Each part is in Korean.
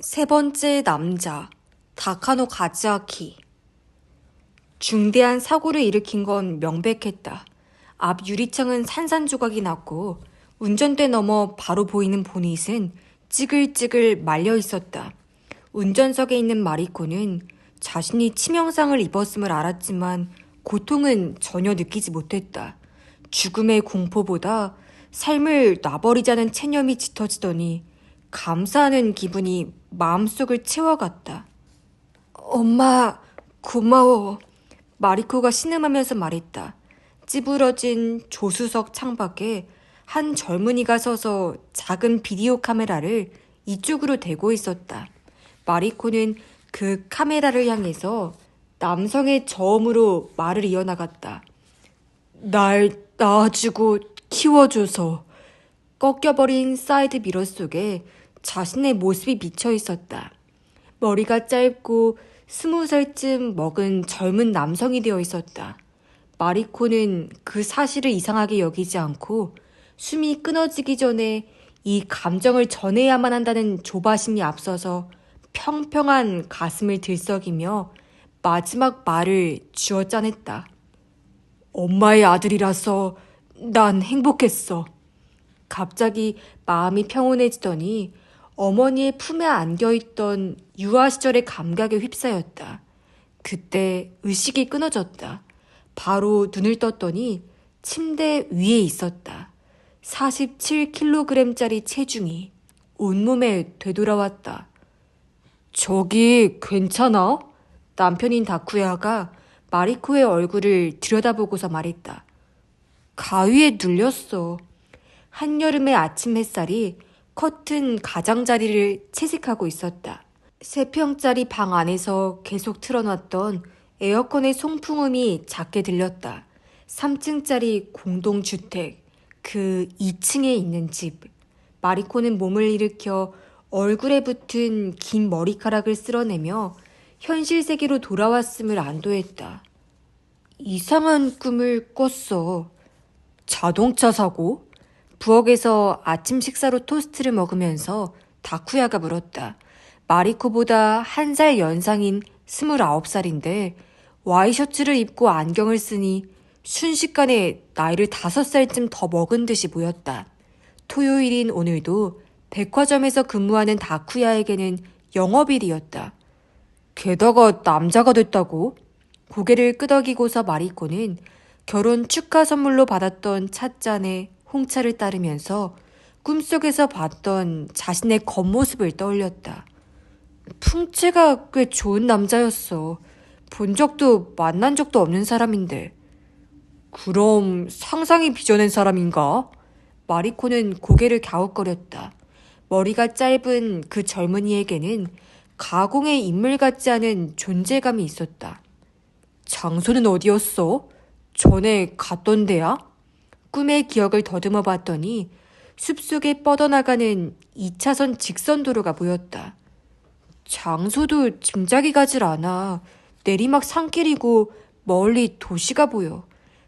세 번째 남자, 다카노 가즈아키. 중대한 사고를 일으킨 건 명백했다. 앞 유리창은 산산조각이 났고 운전대 너머 바로 보이는 보닛은 찌글찌글 말려 있었다. 운전석에 있는 마리코는 자신이 치명상을 입었음을 알았지만 고통은 전혀 느끼지 못했다. 죽음의 공포보다 삶을 놔버리자는 체념이 짙어지더니 감사하는 기분이 마음속을 채워갔다. 엄마, 고마워. 마리코가 신음하면서 말했다. 찌부러진 조수석 창밖에 한 젊은이가 서서 작은 비디오 카메라를 이쪽으로 대고 있었다. 마리코는 그 카메라를 향해서 남성의 저음으로 말을 이어나갔다. 날 낳아주고 키워줘서. 꺾여버린 사이드 미러 속에 자신의 모습이 비쳐 있었다. 머리가 짧고 20살쯤 먹은 젊은 남성이 되어 있었다. 마리코는 그 사실을 이상하게 여기지 않고 숨이 끊어지기 전에 이 감정을 전해야만 한다는 조바심이 앞서서 평평한 가슴을 들썩이며 마지막 말을 쥐어 짜냈다. 엄마의 아들이라서 난 행복했어. 갑자기 마음이 평온해지더니 어머니의 품에 안겨있던 유아 시절의 감각에 휩싸였다. 그때 의식이 끊어졌다. 바로 눈을 떴더니 침대 위에 있었다. 47kg짜리 체중이 온몸에 되돌아왔다. 저기 괜찮아? 남편인 다쿠야가 마리코의 얼굴을 들여다보고서 말했다. 가위에 눌렸어. 한여름의 아침 햇살이 커튼 가장자리를 채색하고 있었다. 3평짜리 방 안에서 계속 틀어놨던 에어컨의 송풍음이 작게 들렸다. 3층짜리 공동주택, 그 2층에 있는 집. 마리코는 몸을 일으켜 얼굴에 붙은 긴 머리카락을 쓸어내며 현실 세계로 돌아왔음을 안도했다. 이상한 꿈을 꿨어. 자동차 사고? 부엌에서 아침 식사로 토스트를 먹으면서 다쿠야가 물었다. 마리코보다 1살 연상인 29살인데 와이셔츠를 입고 안경을 쓰니 순식간에 나이를 5살쯤 더 먹은 듯이 보였다. 토요일인 오늘도 백화점에서 근무하는 다쿠야에게는 영업일이었다. 게다가 남자가 됐다고? 고개를 끄덕이고서 마리코는 결혼 축하 선물로 받았던 찻잔에 홍차를 따르면서 꿈속에서 봤던 자신의 겉모습을 떠올렸다. 풍채가 꽤 좋은 남자였어. 본 적도 만난 적도 없는 사람인데. 그럼 상상이 빚어낸 사람인가? 마리코는 고개를 갸웃거렸다. 머리가 짧은 그 젊은이에게는 가공의 인물 같지 않은 존재감이 있었다. 장소는 어디였어? 전에 갔던 데야? 꿈의 기억을 더듬어 봤더니 숲속에 뻗어나가는 2차선 직선도로가 보였다. 장소도 짐작이 가질 않아. 내리막 산길이고 멀리 도시가 보여.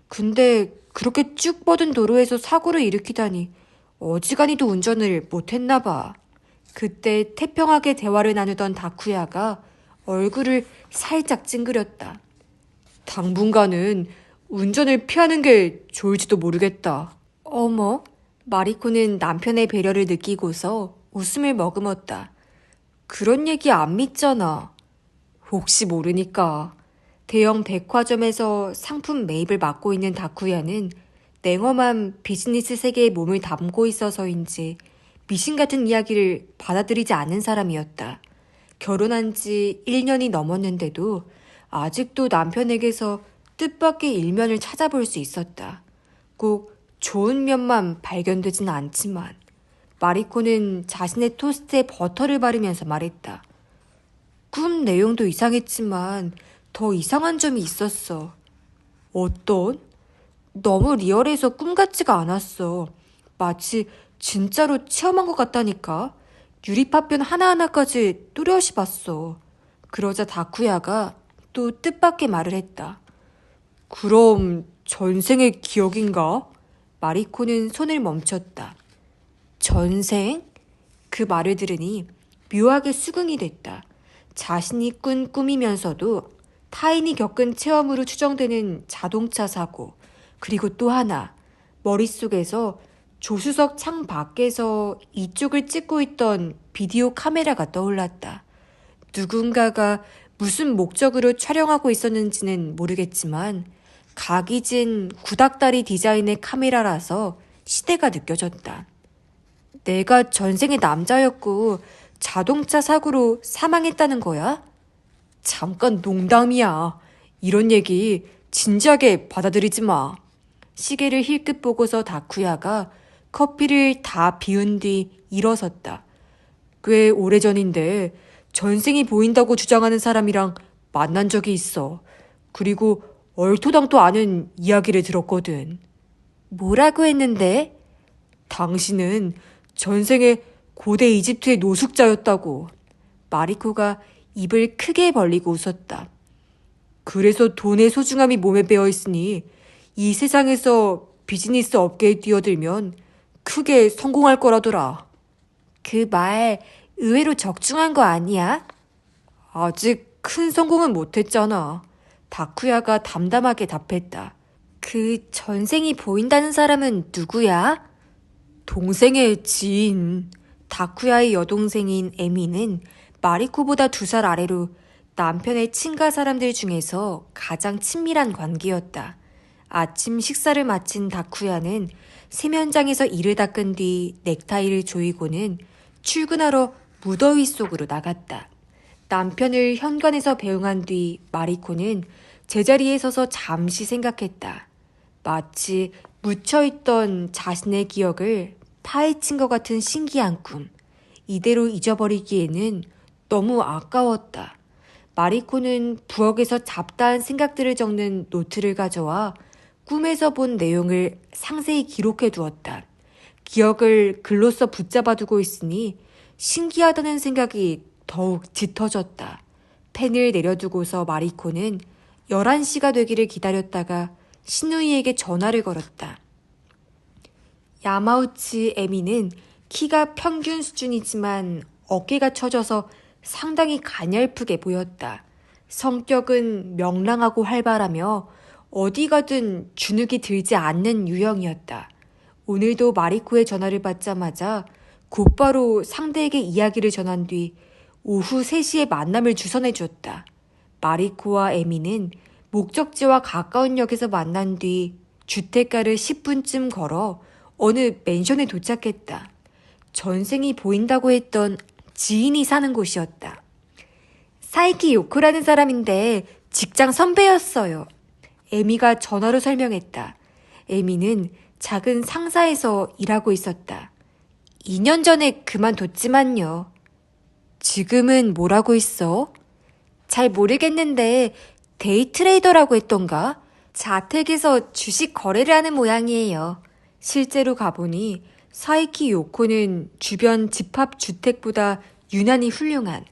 근데 그렇게 쭉 뻗은 도로에서 사고를 일으키다니 어지간히도 운전을 못했나 봐. 그때 태평하게 대화를 나누던 다쿠야가 얼굴을 살짝 찡그렸다. 당분간은 운전을 피하는 게 좋을지도 모르겠다. 어머? 마리코는 남편의 배려를 느끼고서 웃음을 머금었다. 그런 얘기 안 믿잖아. 혹시 모르니까. 대형 백화점에서 상품 매입을 맡고 있는 다쿠야는 냉엄한 비즈니스 세계에 몸을 담고 있어서인지 미신 같은 이야기를 받아들이지 않는 사람이었다. 결혼한 지 1년이 넘었는데도 아직도 남편에게서 뜻밖의 일면을 찾아볼 수 있었다. 꼭 좋은 면만 발견되지는 않지만. 마리코는 자신의 토스트에 버터를 바르면서 말했다. 꿈 내용도 이상했지만 더 이상한 점이 있었어. 어떤? 너무 리얼해서 꿈 같지가 않았어. 마치 진짜로 체험한 것 같다니까. 유리파편 하나하나까지 뚜렷이 봤어. 그러자 다쿠야가 또 뜻밖의 말을 했다. 그럼 전생의 기억인가? 마리코는 손을 멈췄다. 전생? 그 말을 들으니 묘하게 수긍이 됐다. 자신이 꾼 꿈이면서도 타인이 겪은 체험으로 추정되는 자동차 사고, 그리고 또 하나, 머릿속에서 조수석 창 밖에서 이쪽을 찍고 있던 비디오 카메라가 떠올랐다. 누군가가 무슨 목적으로 촬영하고 있었는지는 모르겠지만 각이진 구닥다리 디자인의 카메라라서 시대가 느껴졌다. 내가 전생의 남자였고 자동차 사고로 사망했다는 거야? 잠깐 농담이야. 이런 얘기 진지하게 받아들이지 마. 시계를 힐끗 보고서 다쿠야가 커피를 다 비운 뒤 일어섰다. 꽤 오래전인데 전생이 보인다고 주장하는 사람이랑 만난 적이 있어. 그리고 얼토당토 않은 이야기를 들었거든. 뭐라고 했는데? 당신은 전생에 고대 이집트의 노숙자였다고. 마리코가 입을 크게 벌리고 웃었다. 그래서 돈의 소중함이 몸에 배어 있으니 이 세상에서 비즈니스 업계에 뛰어들면 크게 성공할 거라더라. 그 말 의외로 적중한 거 아니야? 아직 큰 성공은 못했잖아. 다쿠야가 담담하게 답했다. 그 전생이 보인다는 사람은 누구야? 동생의 지인. 다쿠야의 여동생인 에미는 마리코보다 2살 아래로 남편의 친가 사람들 중에서 가장 친밀한 관계였다. 아침 식사를 마친 다쿠야는 세면장에서 이를 닦은 뒤 넥타이를 조이고는 출근하러 무더위 속으로 나갔다. 남편을 현관에서 배웅한 뒤 마리코는 제자리에 서서 잠시 생각했다. 마치 묻혀있던 자신의 기억을 파헤친 것 같은 신기한 꿈. 이대로 잊어버리기에는 너무 아까웠다. 마리코는 부엌에서 잡다한 생각들을 적는 노트를 가져와 꿈에서 본 내용을 상세히 기록해 두었다. 기억을 글로써 붙잡아 두고 있으니 신기하다는 생각이 더욱 짙어졌다. 펜을 내려두고서 마리코는 11시가 되기를 기다렸다가 시누이에게 전화를 걸었다. 야마우치 에미는 키가 평균 수준이지만 어깨가 처져서 상당히 가냘프게 보였다. 성격은 명랑하고 활발하며 어디 가든 주눅이 들지 않는 유형이었다. 오늘도 마리코의 전화를 받자마자 곧바로 상대에게 이야기를 전한 뒤 오후 3시에 만남을 주선해 주었다. 마리코와 에미는 목적지와 가까운 역에서 만난 뒤 주택가를 10분쯤 걸어 어느 맨션에 도착했다. 전생이 보인다고 했던 지인이 사는 곳이었다. 사이키 요코라는 사람인데 직장 선배였어요. 에미가 전화로 설명했다. 에미는 작은 상사에서 일하고 있었다. 2년 전에 그만뒀지만요. 지금은 뭘 하고 있어? 잘 모르겠는데 데이트레이더라고 했던가? 자택에서 주식 거래를 하는 모양이에요. 실제로 가보니 사이키 요코는 주변 집합주택보다 유난히 훌륭한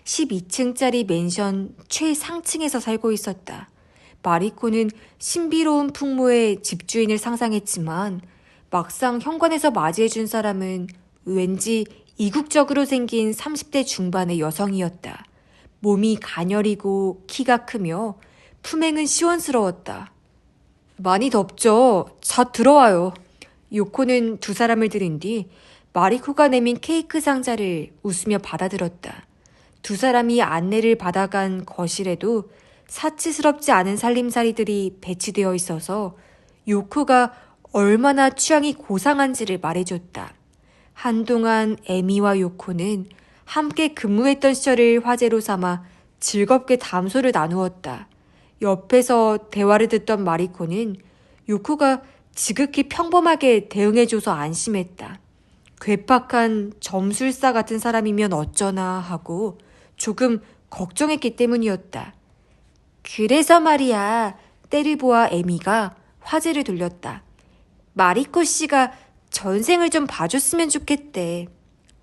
12층짜리 맨션 최상층에서 살고 있었다. 마리코는 신비로운 풍모의 집주인을 상상했지만 막상 현관에서 맞이해준 사람은 왠지 이국적으로 생긴 30대 중반의 여성이었다. 몸이 가녀리고 키가 크며 품행은 시원스러웠다. 많이 덥죠? 자, 들어와요. 요코는 2사람을 들인 뒤 마리코가 내민 케이크 상자를 웃으며 받아들었다. 2사람이 안내를 받아간 거실에도 사치스럽지 않은 살림살이들이 배치되어 있어서 요코가 얼마나 취향이 고상한지를 말해줬다. 한동안 에미와 요코는 함께 근무했던 시절을 화제로 삼아 즐겁게 담소를 나누었다. 옆에서 대화를 듣던 마리코는 요코가 지극히 평범하게 대응해줘서 안심했다. 괴팍한 점술사 같은 사람이면 어쩌나 하고 조금 걱정했기 때문이었다. 그래서 말이야, 때를 에미가 화제를 돌렸다. 마리코 씨가 전생을 좀 봐줬으면 좋겠대.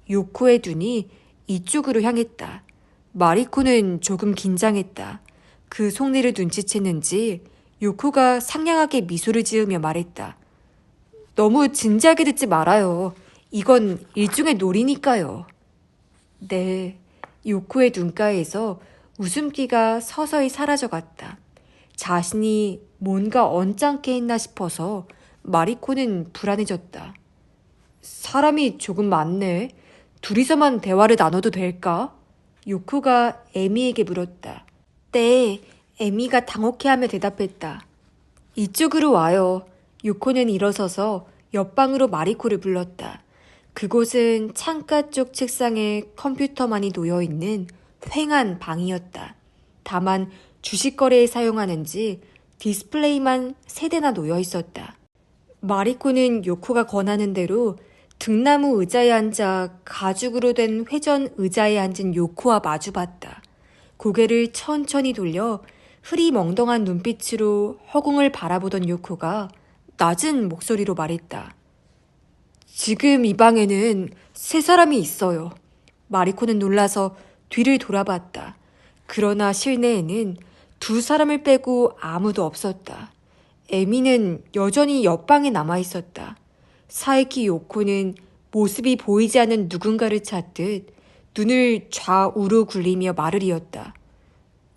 요코의 눈이 이쪽으로 향했다. 마리코는 조금 긴장했다. 그 속내를 눈치챘는지 요코가 상냥하게 미소를 지으며 말했다. 너무 진지하게 듣지 말아요. 이건 일종의 놀이니까요. 네. 요코의 눈가에서 웃음기가 서서히 사라져갔다. 자신이 뭔가 언짢게 했나 싶어서 마리코는 불안해졌다. 사람이 조금 많네. 둘이서만 대화를 나눠도 될까? 요코가 에미에게 물었다. 네, 에미가 당혹해하며 대답했다. 이쪽으로 와요. 요코는 일어서서 옆방으로 마리코를 불렀다. 그곳은 창가 쪽 책상에 컴퓨터만이 놓여있는 휑한 방이었다. 다만 주식거래에 사용하는지 디스플레이만 3대나 놓여있었다. 마리코는 요코가 권하는 대로 등나무 의자에 앉아 가죽으로 된 회전 의자에 앉은 요코와 마주봤다. 고개를 천천히 돌려 흐리멍덩한 눈빛으로 허공을 바라보던 요코가 낮은 목소리로 말했다. 지금 이 방에는 3사람이 있어요. 마리코는 놀라서 뒤를 돌아봤다. 그러나 실내에는 2사람을 빼고 아무도 없었다. 에미는 여전히 옆방에 남아있었다. 사에키 요코는 모습이 보이지 않는 누군가를 찾듯 눈을 좌우로 굴리며 말을 이었다.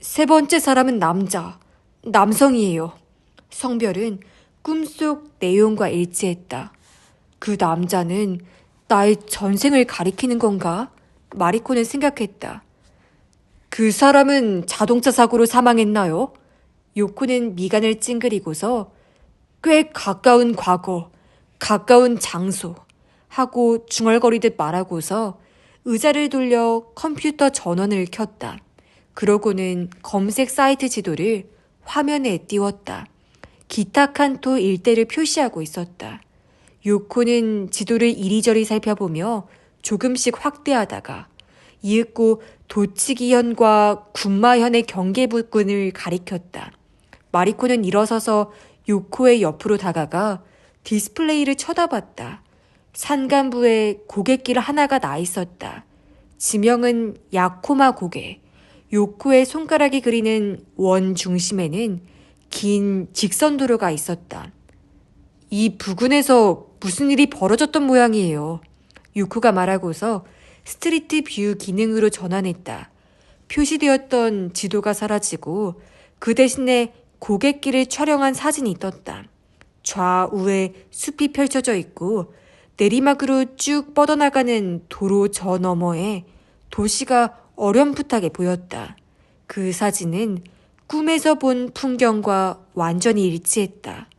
3번째 사람은 남성이에요. 성별은 꿈속 내용과 일치했다. 그 남자는 나의 전생을 가리키는 건가? 마리코는 생각했다. 그 사람은 자동차 사고로 사망했나요? 요코는 미간을 찡그리고서 꽤 가까운 과거, 가까운 장소 하고 중얼거리듯 말하고서 의자를 돌려 컴퓨터 전원을 켰다. 그러고는 검색 사이트 지도를 화면에 띄웠다. 기타 칸토 일대를 표시하고 있었다. 요코는 지도를 이리저리 살펴보며 조금씩 확대하다가 이윽고 도치기현과 군마현의 경계 부근을 가리켰다. 마리코는 일어서서 요코의 옆으로 다가가 디스플레이를 쳐다봤다. 산간부에 고갯길 하나가 나 있었다. 지명은 야코마 고개. 요코의 손가락이 그리는 원 중심에는 긴 직선도로가 있었다. 이 부근에서 무슨 일이 벌어졌던 모양이에요. 요코가 말하고서 스트리트 뷰 기능으로 전환했다. 표시되었던 지도가 사라지고 그 대신에 고갯길을 촬영한 사진이 떴다. 좌우에 숲이 펼쳐져 있고 내리막으로 쭉 뻗어나가는 도로 저 너머에 도시가 어렴풋하게 보였다. 그 사진은 꿈에서 본 풍경과 완전히 일치했다.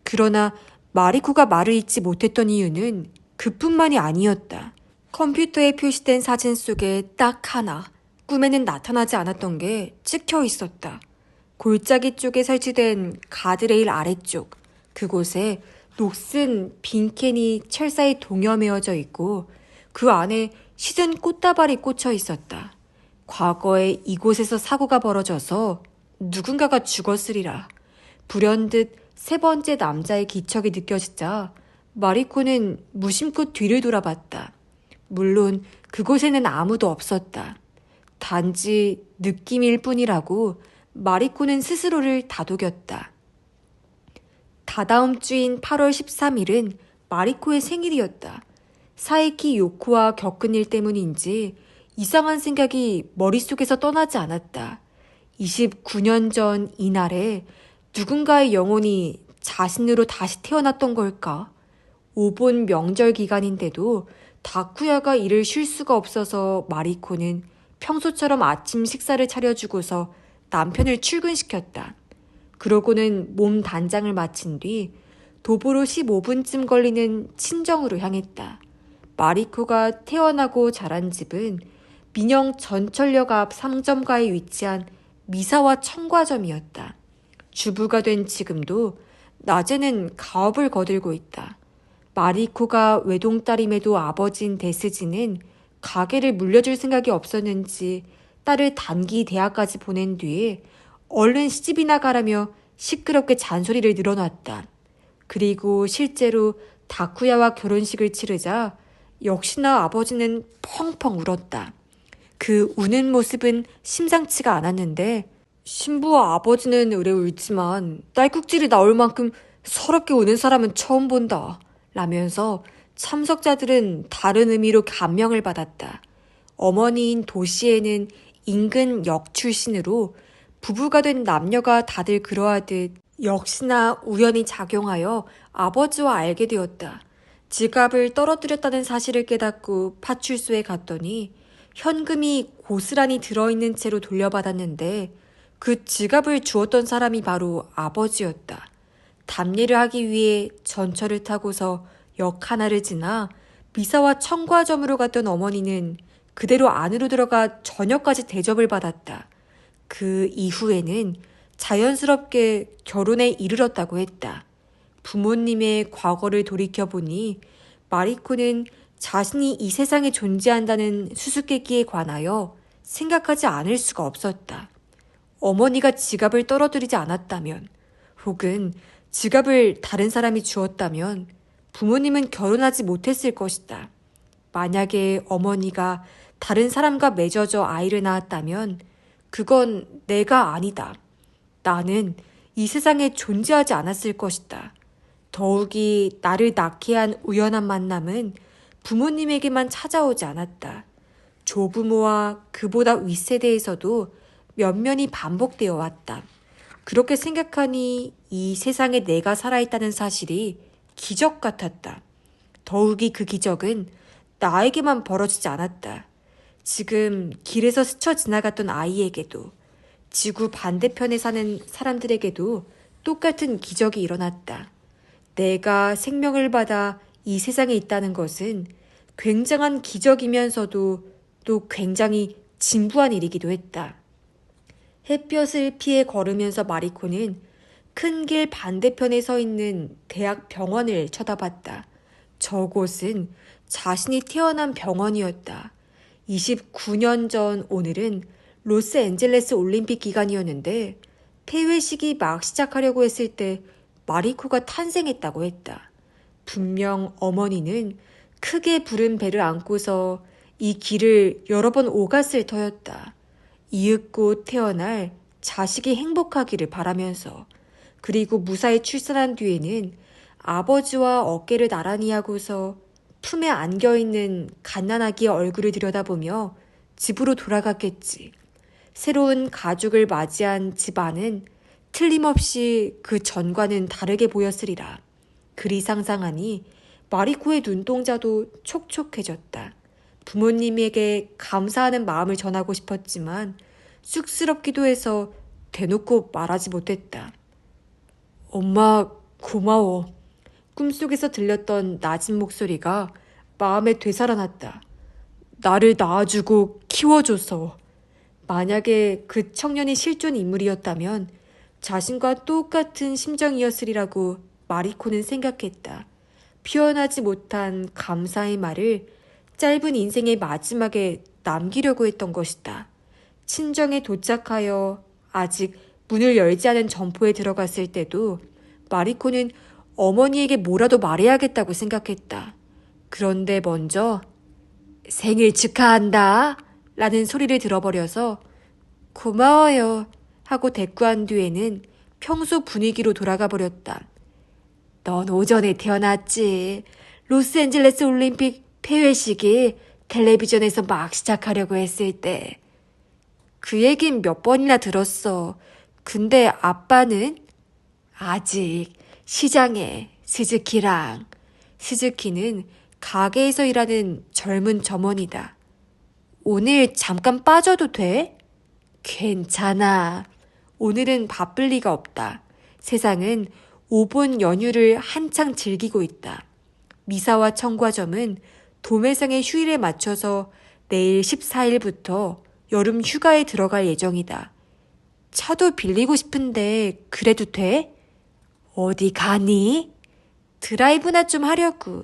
그러나 마리코가 말을 잇지 못했던 이유는 그뿐만이 아니었다. 컴퓨터에 표시된 사진 속에 딱 하나, 꿈에는 나타나지 않았던 게 찍혀 있었다. 골짜기 쪽에 설치된 가드레일 아래쪽, 그곳에 녹슨 빈캔이 철사에 동여매어져 있고 그 안에 시든 꽃다발이 꽂혀 있었다. 과거에 이곳에서 사고가 벌어져서 누군가가 죽었으리라. 불현듯 3번째 남자의 기척이 느껴지자 마리코는 무심코 뒤를 돌아봤다. 물론 그곳에는 아무도 없었다. 단지 느낌일 뿐이라고 마리코는 스스로를 다독였다. 다다음 주인 8월 13일은 마리코의 생일이었다. 사에키 요코와 겪은 일 때문인지 이상한 생각이 머릿속에서 떠나지 않았다. 29년 전 이날에 누군가의 영혼이 자신으로 다시 태어났던 걸까? 오본 명절 기간인데도 다쿠야가 일을 쉴 수가 없어서 마리코는 평소처럼 아침 식사를 차려주고서 남편을 출근시켰다. 그러고는 몸 단장을 마친 뒤 도보로 15분쯤 걸리는 친정으로 향했다. 마리코가 태어나고 자란 집은 민영 전철역 앞 상점가에 위치한 미사와 청과점이었다. 주부가 된 지금도 낮에는 가업을 거들고 있다. 마리코가 외동딸임에도 아버지인 데스지는 가게를 물려줄 생각이 없었는지 딸을 단기 대학까지 보낸 뒤에 얼른 시집이나 가라며 시끄럽게 잔소리를 늘어놨다. 그리고 실제로 다쿠야와 결혼식을 치르자 역시나 아버지는 펑펑 울었다. 그 우는 모습은 심상치가 않았는데 신부와 아버지는 의뢰 울지만 딸꾹질이 나올 만큼 서럽게 우는 사람은 처음 본다. 라면서 참석자들은 다른 의미로 감명을 받았다. 어머니인 도시에는 인근 역 출신으로 부부가 된 남녀가 다들 그러하듯 역시나 우연히 작용하여 아버지와 알게 되었다. 지갑을 떨어뜨렸다는 사실을 깨닫고 파출소에 갔더니 현금이 고스란히 들어있는 채로 돌려받았는데 그 지갑을 주었던 사람이 바로 아버지였다. 답례를 하기 위해 전철을 타고서 역 하나를 지나 미사와 청과점으로 갔던 어머니는 그대로 안으로 들어가 저녁까지 대접을 받았다. 그 이후에는 자연스럽게 결혼에 이르렀다고 했다. 부모님의 과거를 돌이켜보니 마리코는 자신이 이 세상에 존재한다는 수수께끼에 관하여 생각하지 않을 수가 없었다. 어머니가 지갑을 떨어뜨리지 않았다면, 혹은 지갑을 다른 사람이 주었다면 부모님은 결혼하지 못했을 것이다. 만약에 어머니가 다른 사람과 맺어져 아이를 낳았다면 그건 내가 아니다. 나는 이 세상에 존재하지 않았을 것이다. 더욱이 나를 낳게 한 우연한 만남은 부모님에게만 찾아오지 않았다. 조부모와 그보다 윗세대에서도 면면이 반복되어 왔다. 그렇게 생각하니 이 세상에 내가 살아있다는 사실이 기적 같았다. 더욱이 그 기적은 나에게만 벌어지지 않았다. 지금 길에서 스쳐 지나갔던 아이에게도, 지구 반대편에 사는 사람들에게도 똑같은 기적이 일어났다. 내가 생명을 받아 이 세상에 있다는 것은 굉장한 기적이면서도 또 굉장히 진부한 일이기도 했다. 햇볕을 피해 걸으면서 마리코는 큰 길 반대편에 서 있는 대학 병원을 쳐다봤다. 저곳은 자신이 태어난 병원이었다. 29년 전 오늘은 로스앤젤레스 올림픽 기간이었는데 폐회식이 막 시작하려고 했을 때 마리코가 탄생했다고 했다. 분명 어머니는 크게 부른 배를 안고서 이 길을 여러 번 오갔을 터였다. 이윽고 태어날 자식이 행복하기를 바라면서, 그리고 무사히 출산한 뒤에는 아버지와 어깨를 나란히 하고서 품에 안겨있는 갓난아기의 얼굴을 들여다보며 집으로 돌아갔겠지. 새로운 가족을 맞이한 집안은 틀림없이 그 전과는 다르게 보였으리라. 그리 상상하니 마리코의 눈동자도 촉촉해졌다. 부모님에게 감사하는 마음을 전하고 싶었지만 쑥스럽기도 해서 대놓고 말하지 못했다. 엄마, 고마워. 꿈속에서 들렸던 낮은 목소리가 마음에 되살아났다. 나를 낳아주고 키워줘서. 만약에 그 청년이 실존 인물이었다면 자신과 똑같은 심정이었으리라고 마리코는 생각했다. 표현하지 못한 감사의 말을 짧은 인생의 마지막에 남기려고 했던 것이다. 친정에 도착하여 아직 문을 열지 않은 점포에 들어갔을 때도 마리코는 어머니에게 뭐라도 말해야겠다고 생각했다. 그런데 먼저 생일 축하한다 라는 소리를 들어버려서 고마워요 하고 대꾸한 뒤에는 평소 분위기로 돌아가 버렸다. 넌 오전에 태어났지. 로스앤젤레스 올림픽 폐회식이 텔레비전에서 막 시작하려고 했을 때. 그 얘긴 몇 번이나 들었어. 근데 아빠는? 아직 시장에 스즈키랑. 스즈키는 가게에서 일하는 젊은 점원이다. 오늘 잠깐 빠져도 돼? 괜찮아. 오늘은 바쁠 리가 없다. 세상은 5분 연휴를 한창 즐기고 있다. 미사와 청과점은 도매상의 휴일에 맞춰서 내일 14일부터 여름 휴가에 들어갈 예정이다. 차도 빌리고 싶은데 그래도 돼? 어디 가니? 드라이브나 좀 하려고.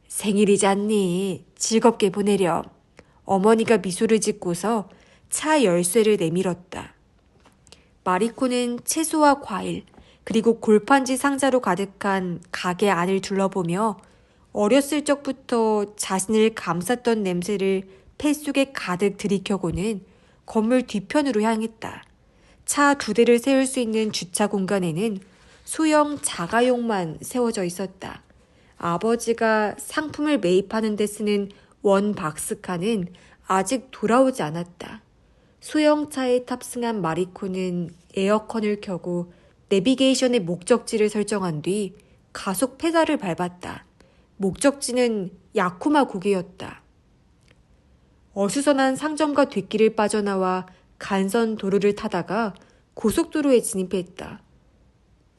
생일이잖니. 즐겁게 보내렴. 어머니가 미소를 짓고서 차 열쇠를 내밀었다. 마리코는 채소와 과일, 그리고 골판지 상자로 가득한 가게 안을 둘러보며 어렸을 적부터 자신을 감쌌던 냄새를 폐속에 가득 들이켜고는 건물 뒤편으로 향했다. 차 2대를 세울 수 있는 주차 공간에는 소형 자가용만 세워져 있었다. 아버지가 상품을 매입하는 데 쓰는 원박스카는 아직 돌아오지 않았다. 소형차에 탑승한 마리코는 에어컨을 켜고 내비게이션의 목적지를 설정한 뒤 가속 페달을 밟았다. 목적지는 야쿠마 고개였다. 어수선한 상점과 뒷길을 빠져나와 간선 도로를 타다가 고속도로에 진입했다.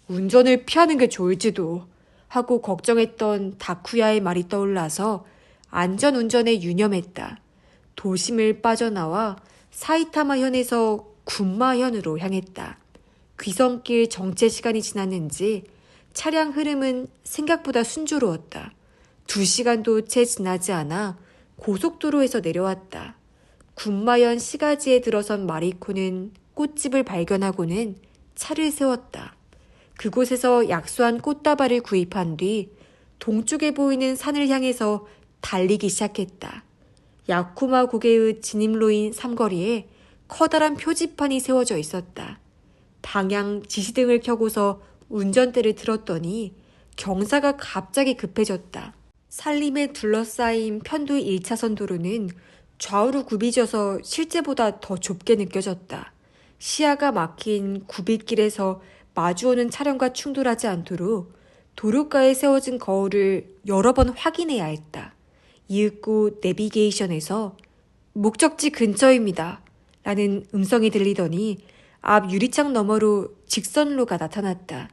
운전을 피하는 게 좋을지도 하고 걱정했던 다쿠야의 말이 떠올라서 안전운전에 유념했다. 도심을 빠져나와 사이타마현에서 군마현으로 향했다. 귀성길 정체 시간이 지났는지 차량 흐름은 생각보다 순조로웠다. 2시간도 채 지나지 않아 고속도로에서 내려왔다. 군마현 시가지에 들어선 마리코는 꽃집을 발견하고는 차를 세웠다. 그곳에서 약소한 꽃다발을 구입한 뒤 동쪽에 보이는 산을 향해서 달리기 시작했다. 야쿠마 고개의 진입로인 삼거리에 커다란 표지판이 세워져 있었다. 방향 지시등을 켜고서 운전대를 틀었더니 경사가 갑자기 급해졌다. 산림에 둘러싸인 편도 1차선 도로는 좌우로 굽이져서 실제보다 더 좁게 느껴졌다. 시야가 막힌 굽잇길에서 마주오는 차량과 충돌하지 않도록 도로가에 세워진 거울을 여러 번 확인해야 했다. 이윽고 내비게이션에서 목적지 근처입니다. 라는 음성이 들리더니 앞 유리창 너머로 직선로가 나타났다.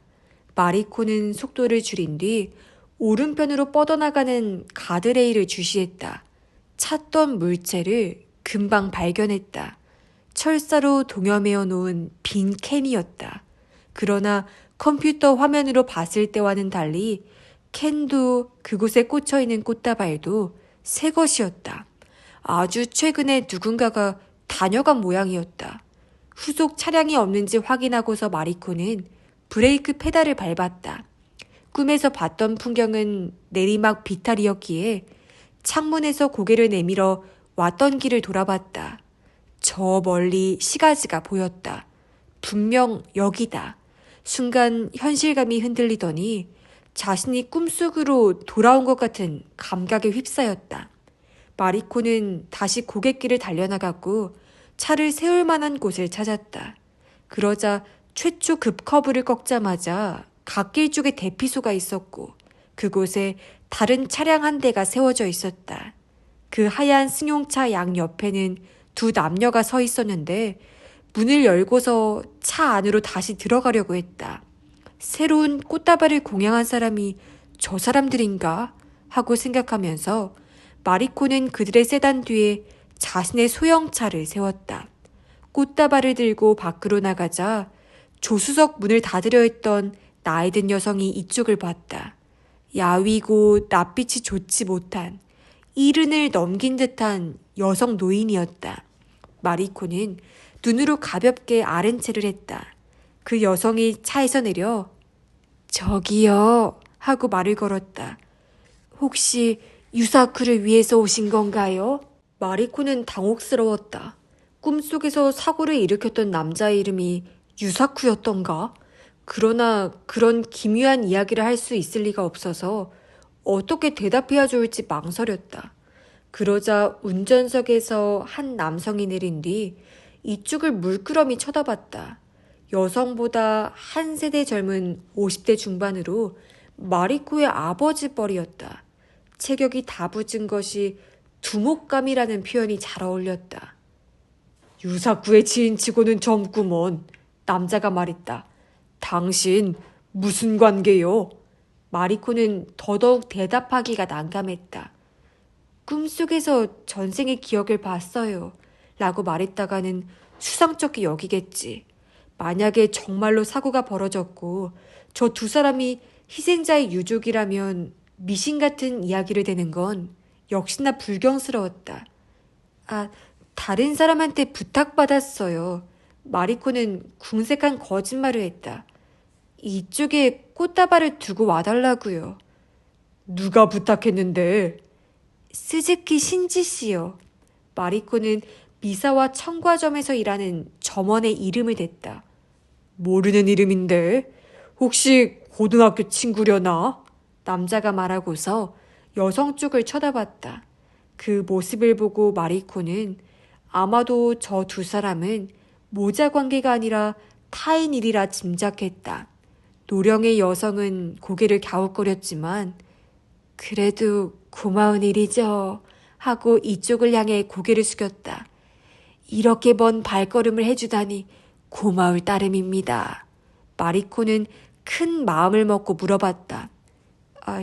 마리코는 속도를 줄인 뒤 오른편으로 뻗어나가는 가드레일을 주시했다. 찾던 물체를 금방 발견했다. 철사로 동여매어 놓은 빈 캔이었다. 그러나 컴퓨터 화면으로 봤을 때와는 달리 캔도 그곳에 꽂혀있는 꽃다발도 새 것이었다. 아주 최근에 누군가가 다녀간 모양이었다. 후속 차량이 없는지 확인하고서 마리코는 브레이크 페달을 밟았다. 꿈에서 봤던 풍경은 내리막 비탈이었기에 창문에서 고개를 내밀어 왔던 길을 돌아봤다. 저 멀리 시가지가 보였다. 분명 여기다. 순간 현실감이 흔들리더니 자신이 꿈속으로 돌아온 것 같은 감각에 휩싸였다. 마리코는 다시 고갯길을 달려나갔고 차를 세울 만한 곳을 찾았다. 그러자 최초 급커브를 꺾자마자 갓길 쪽에 대피소가 있었고 그곳에 다른 차량 한 대가 세워져 있었다. 그 하얀 승용차 양옆에는 두 남녀가 서 있었는데 문을 열고서 차 안으로 다시 들어가려고 했다. 새로운 꽃다발을 공양한 사람이 저 사람들인가? 하고 생각하면서 마리코는 그들의 세단 뒤에 자신의 소형차를 세웠다. 꽃다발을 들고 밖으로 나가자 조수석 문을 닫으려 했던 나이 든 여성이 이쪽을 봤다. 야위고 낯빛이 좋지 못한 이른을 넘긴 듯한 여성 노인이었다. 마리코는 눈으로 가볍게 아른체를 했다. 그 여성이 차에서 내려 저기요 하고 말을 걸었다. 혹시 유사쿠를 위해서 오신 건가요? 마리코는 당혹스러웠다. 꿈속에서 사고를 일으켰던 남자의 이름이 유사쿠였던가? 그러나 그런 기묘한 이야기를 할 수 있을 리가 없어서 어떻게 대답해야 좋을지 망설였다. 그러자 운전석에서 한 남성이 내린 뒤 이쪽을 물끄러미 쳐다봤다. 여성보다 한 세대 젊은 50대 중반으로 마리코의 아버지 뻘이었다. 체격이 다부진 것이 두목감이라는 표현이 잘 어울렸다. 유사쿠의 지인치고는 젊구먼. 남자가 말했다. 당신 무슨 관계요? 마리코는 더더욱 대답하기가 난감했다. 꿈속에서 전생의 기억을 봤어요. 라고 말했다가는 수상쩍게 여기겠지. 만약에 정말로 사고가 벌어졌고 저 두 사람이 희생자의 유족이라면 미신 같은 이야기를 대는 건 역시나 불경스러웠다. 다른 사람한테 부탁받았어요. 마리코는 궁색한 거짓말을 했다. 이쪽에 꽃다발을 두고 와달라고요. 누가 부탁했는데? 스즈키 신지 씨요. 마리코는 미사와 청과점에서 일하는 점원의 이름을 댔다. 모르는 이름인데? 혹시 고등학교 친구려나? 남자가 말하고서 여성 쪽을 쳐다봤다. 그 모습을 보고 마리코는 아마도 저 두 사람은 모자 관계가 아니라 타인일이라 짐작했다. 노령의 여성은 고개를 갸웃거렸지만 그래도 고마운 일이죠 하고 이쪽을 향해 고개를 숙였다. 이렇게 먼 발걸음을 해주다니 고마울 따름입니다. 마리코는 큰 마음을 먹고 물어봤다.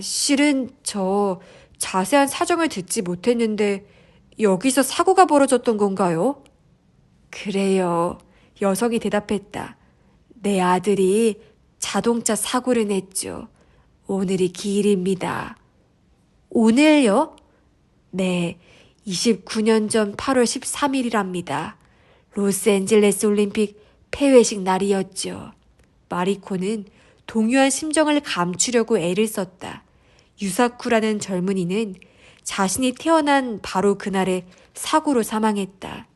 실은 저 자세한 사정을 듣지 못했는데 여기서 사고가 벌어졌던 건가요? 그래요. 여성이 대답했다. 내 아들이 자동차 사고를 냈죠. 오늘이 기일입니다. 오늘요? 네, 29년 전 8월 13일이랍니다. 로스앤젤레스 올림픽 폐회식 날이었죠. 마리코는 동요한 심정을 감추려고 애를 썼다. 유사쿠라는 젊은이는 자신이 태어난 바로 그날에 사고로 사망했다.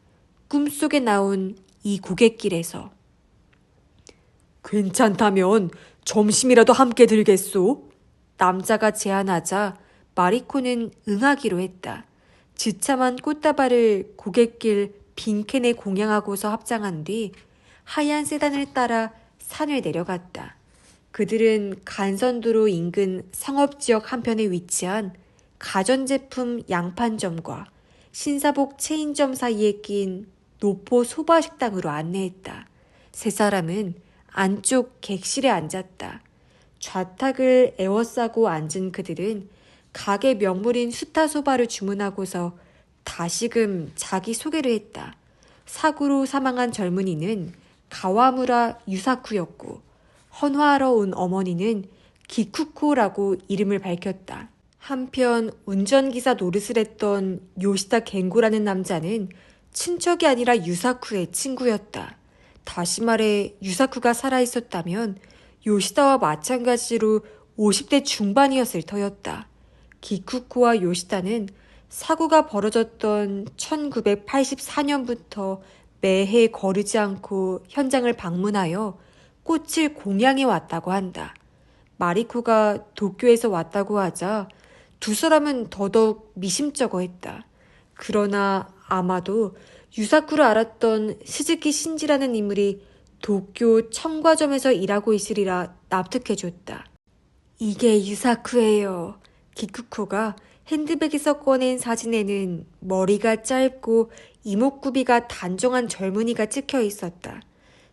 꿈속에 나온 이 고갯길에서. 괜찮다면 점심이라도 함께 들겠소? 남자가 제안하자 마리코는 응하기로 했다. 지참한 꽃다발을 고갯길 빈캔에 공양하고서 합장한 뒤 하얀 세단을 따라 산을 내려갔다. 그들은 간선도로 인근 상업지역 한편에 위치한 가전제품 양판점과 신사복 체인점 사이에 낀 노포 소바식당으로 안내했다. 세 사람은 안쪽 객실에 앉았다. 좌탁을 에워싸고 앉은 그들은 가게 명물인 수타소바를 주문하고서 다시금 자기 소개를 했다. 사고로 사망한 젊은이는 가와무라 유사쿠였고 헌화하러 온 어머니는 기쿠코라고 이름을 밝혔다. 한편 운전기사 노릇을 했던 요시다 겐고라는 남자는 친척이 아니라 유사쿠의 친구였다. 다시 말해 유사쿠가 살아있었다면 요시다와 마찬가지로 50대 중반이었을 터였다. 기쿠코와 요시다는 사고가 벌어졌던 1984년부터 매해 거르지 않고 현장을 방문하여 꽃을 공양해 왔다고 한다. 마리코가 도쿄에서 왔다고 하자 두 사람은 더더욱 미심쩍어했다. 그러나 아마도 유사쿠를 알았던 스즈키 신지라는 인물이 도쿄 청과점에서 일하고 있으리라 납득해줬다. 이게 유사쿠예요. 기쿠코가 핸드백에서 꺼낸 사진에는 머리가 짧고 이목구비가 단정한 젊은이가 찍혀 있었다.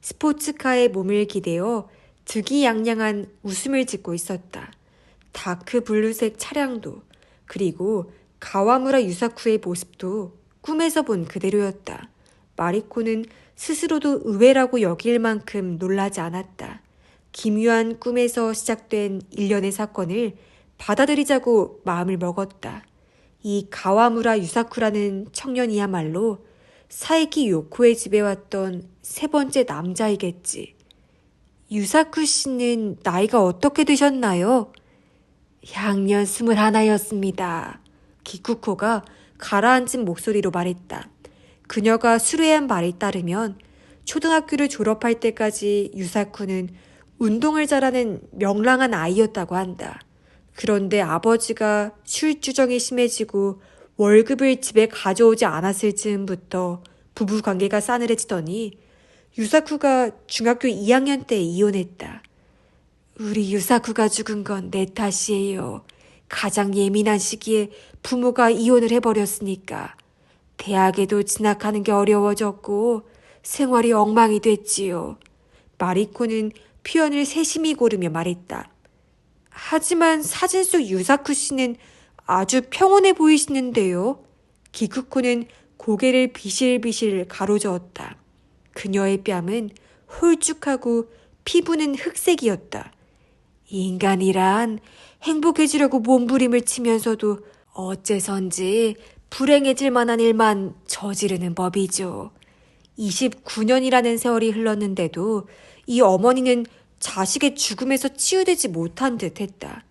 스포츠카에 몸을 기대어 득이양양한 웃음을 짓고 있었다. 다크 블루색 차량도 그리고 가와무라 유사쿠의 모습도 꿈에서 본 그대로였다. 마리코는 스스로도 의외라고 여길 만큼 놀라지 않았다. 기묘한 꿈에서 시작된 일련의 사건을 받아들이자고 마음을 먹었다. 이 가와무라 유사쿠라는 청년이야말로 사에키 요코의 집에 왔던 세 번째 남자이겠지. 유사쿠 씨는 나이가 어떻게 되셨나요? 향년 21였습니다. 기쿠코가 가라앉은 목소리로 말했다. 그녀가 수려한 말에 따르면 초등학교를 졸업할 때까지 유사쿠는 운동을 잘하는 명랑한 아이였다고 한다. 그런데 아버지가 술주정이 심해지고 월급을 집에 가져오지 않았을 즈음부터 부부관계가 싸늘해지더니 유사쿠가 중학교 2학년 때 이혼했다. 우리 유사쿠가 죽은 건 내 탓이에요. 가장 예민한 시기에 부모가 이혼을 해버렸으니까. 대학에도 진학하는 게 어려워졌고 생활이 엉망이 됐지요. 마리코는 표현을 세심히 고르며 말했다. 하지만 사진 속 유사쿠 씨는 아주 평온해 보이시는데요. 기쿠코는 고개를 비실비실 가로저었다. 그녀의 뺨은 홀쭉하고 피부는 흑색이었다. 인간이란 행복해지려고 몸부림을 치면서도 어째선지 불행해질 만한 일만 저지르는 법이죠. 29년이라는 세월이 흘렀는데도 이 어머니는 자식의 죽음에서 치유되지 못한 듯 했다.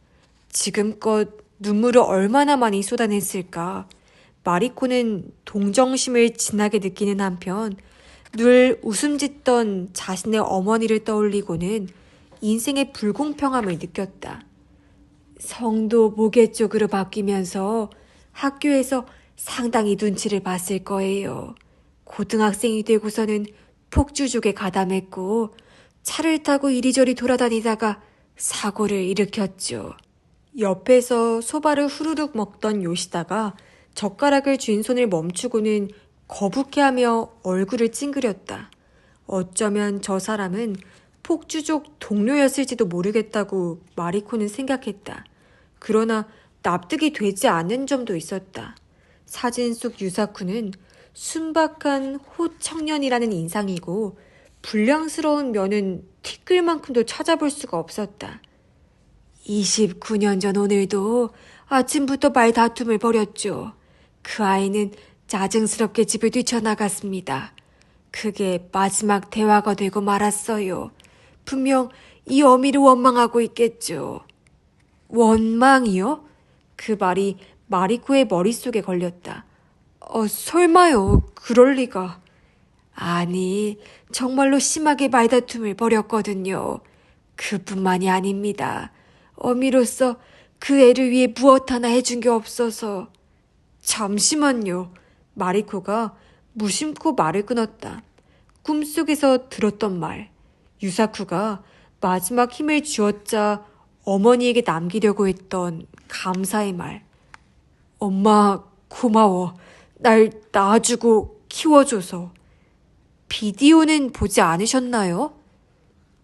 지금껏 눈물을 얼마나 많이 쏟아냈을까. 마리코는 동정심을 진하게 느끼는 한편 늘 웃음 짓던 자신의 어머니를 떠올리고는 인생의 불공평함을 느꼈다. 성도 모계 쪽으로 바뀌면서 학교에서 상당히 눈치를 봤을 거예요. 고등학생이 되고서는 폭주족에 가담했고 차를 타고 이리저리 돌아다니다가 사고를 일으켰죠. 옆에서 소바를 후루룩 먹던 요시다가 젓가락을 쥔 손을 멈추고는 거북해하며 얼굴을 찡그렸다. 어쩌면 저 사람은 폭주족 동료였을지도 모르겠다고 마리코는 생각했다. 그러나 납득이 되지 않는 점도 있었다. 사진 속 유사쿠는 순박한 호청년이라는 인상이고 불량스러운 면은 티끌만큼도 찾아볼 수가 없었다. 29년 전 오늘도 아침부터 말다툼을 벌였죠. 그 아이는 짜증스럽게 집을 뛰쳐나갔습니다. 그게 마지막 대화가 되고 말았어요. 분명 이 어미를 원망하고 있겠죠. 원망이요? 그 말이 마리코의 머릿속에 걸렸다. 설마요. 그럴 리가. 아니, 정말로 심하게 말다툼을 벌였거든요. 그뿐만이 아닙니다. 어미로서 그 애를 위해 무엇 하나 해준 게 없어서. 잠시만요. 마리코가 무심코 말을 끊었다. 꿈속에서 들었던 말. 유사쿠가 마지막 힘을 쥐어짜 어머니에게 남기려고 했던 감사의 말. 엄마, 고마워. 날 낳아주고 키워줘서. 비디오는 보지 않으셨나요?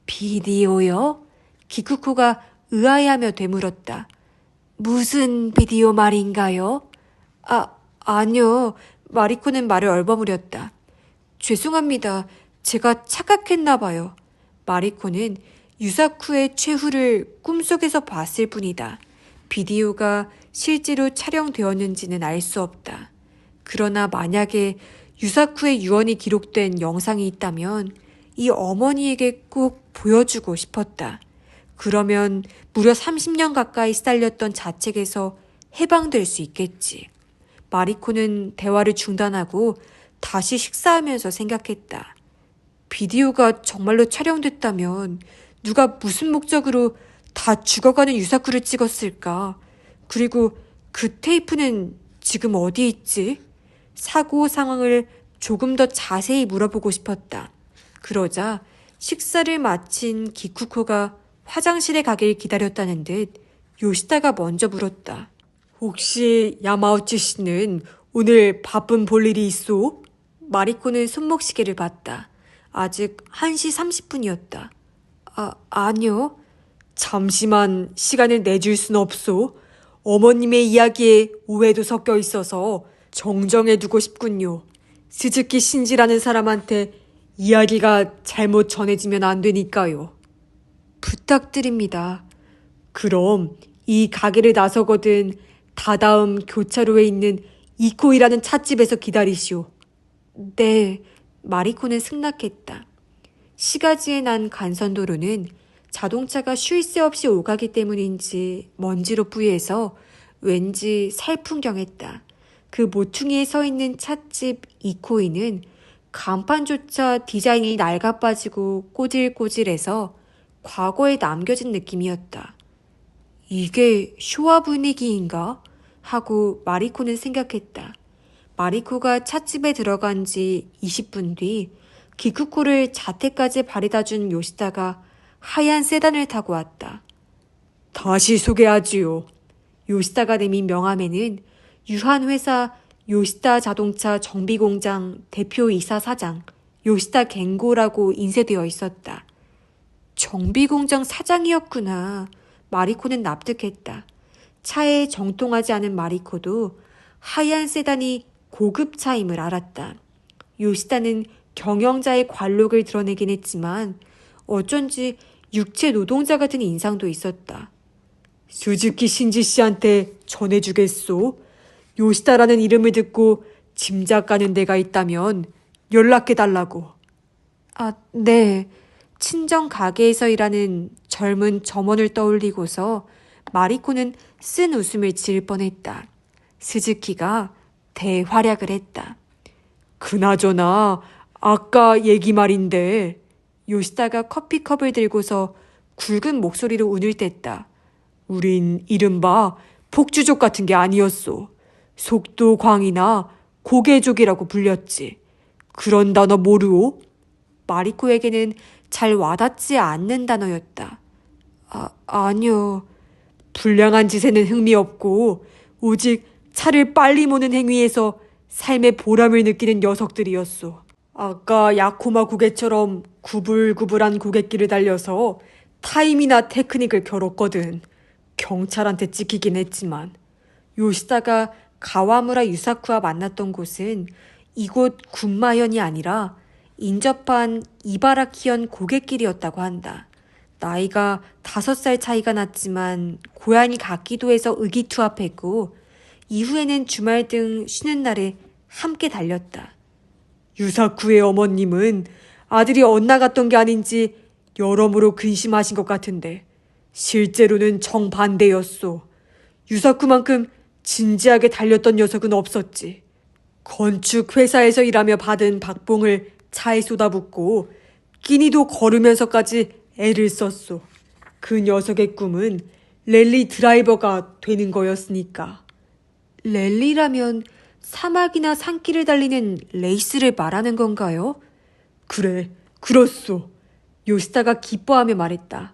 비디오요? 기쿠코가 의아해하며 되물었다. 무슨 비디오 말인가요? 아니요. 마리코는 말을 얼버무렸다. 죄송합니다. 제가 착각했나 봐요. 마리코는 유사쿠의 최후를 꿈속에서 봤을 뿐이다. 비디오가 실제로 촬영되었는지는 알 수 없다. 그러나 만약에 유사쿠의 유언이 기록된 영상이 있다면 이 어머니에게 꼭 보여주고 싶었다. 그러면 무려 30년 가까이 시달렸던 자책에서 해방될 수 있겠지. 마리코는 대화를 중단하고 다시 식사하면서 생각했다. 비디오가 정말로 촬영됐다면 누가 무슨 목적으로 다 죽어가는 유사쿠를 찍었을까? 그리고 그 테이프는 지금 어디 있지? 사고 상황을 조금 더 자세히 물어보고 싶었다. 그러자 식사를 마친 기쿠코가 화장실에 가길 기다렸다는 듯 요시다가 먼저 물었다. 혹시 야마우치 씨는 오늘 바쁜 볼일이 있소? 마리코는 손목시계를 봤다. 아직 1시 30분이었다. 아니요. 잠시만 시간을 내줄 순 없소. 어머님의 이야기에 오해도 섞여 있어서 정정해두고 싶군요. 스즈키 신지라는 사람한테 이야기가 잘못 전해지면 안 되니까요. 부탁드립니다. 그럼 이 가게를 나서거든 다다음 교차로에 있는 이코이라는 찻집에서 기다리시오. 네, 마리코는 승낙했다. 시가지에 난 간선도로는 자동차가 쉴 새 없이 오가기 때문인지 먼지로 뿌예서 왠지 살풍경했다. 그 모퉁이에 서 있는 찻집 이코이는 간판조차 디자인이 낡아빠지고 꼬질꼬질해서 과거에 남겨진 느낌이었다. 이게 쇼와 분위기인가? 하고 마리코는 생각했다. 마리코가 찻집에 들어간 지 20분 뒤 기쿠코를 자택까지 바래다준 요시다가 하얀 세단을 타고 왔다. 다시 소개하지요. 요시다가 내민 명함에는 유한회사 요시다 자동차 정비공장 대표이사 사장 요시다 겐고라고 인쇄되어 있었다. 정비공장 사장이었구나. 마리코는 납득했다. 차에 정통하지 않은 마리코도 하얀 세단이 고급차임을 알았다. 요시다는 경영자의 관록을 드러내긴 했지만 어쩐지 육체 노동자 같은 인상도 있었다. 스즈키 신지 씨한테 전해주겠소? 요시다라는 이름을 듣고 짐작 가는 데가 있다면 연락해달라고. 네. 친정 가게에서 일하는 젊은 점원을 떠올리고서 마리코는 쓴 웃음을 지을 뻔했다. 스즈키가 대활약을 했다. 그나저나 아까 얘기 말인데. 요시다가 커피컵을 들고서 굵은 목소리로 운을 뗐다. 우린 이른바 폭주족 같은 게 아니었소. 속도광이나 고개족이라고 불렸지. 그런 단어 모르오? 마리코에게는 잘 와닿지 않는 단어였다. 아니요. 불량한 짓에는 흥미없고 오직 차를 빨리 모는 행위에서 삶의 보람을 느끼는 녀석들이었소. 아까 야코마 고개처럼 구불구불한 고갯길을 달려서 타임이나 테크닉을 겨뤘거든. 경찰한테 찍히긴 했지만. 요시다가 가와무라 유사쿠와 만났던 곳은 이곳 군마현이 아니라 인접한 이바라키현 고갯길이었다고 한다. 나이가 5살 차이가 났지만 고향이 같기도 해서 의기투합했고 이후에는 주말 등 쉬는 날에 함께 달렸다. 유사쿠의 어머님은 아들이 엇나갔던 게 아닌지 여러모로 근심하신 것 같은데 실제로는 정반대였소. 유사쿠만큼 진지하게 달렸던 녀석은 없었지. 건축 회사에서 일하며 받은 박봉을 차에 쏟아붓고 끼니도 걸으면서까지 애를 썼소. 그 녀석의 꿈은 랠리 드라이버가 되는 거였으니까. 랠리라면 사막이나 산길을 달리는 레이스를 말하는 건가요? 그래, 그렇소. 요시다가 기뻐하며 말했다.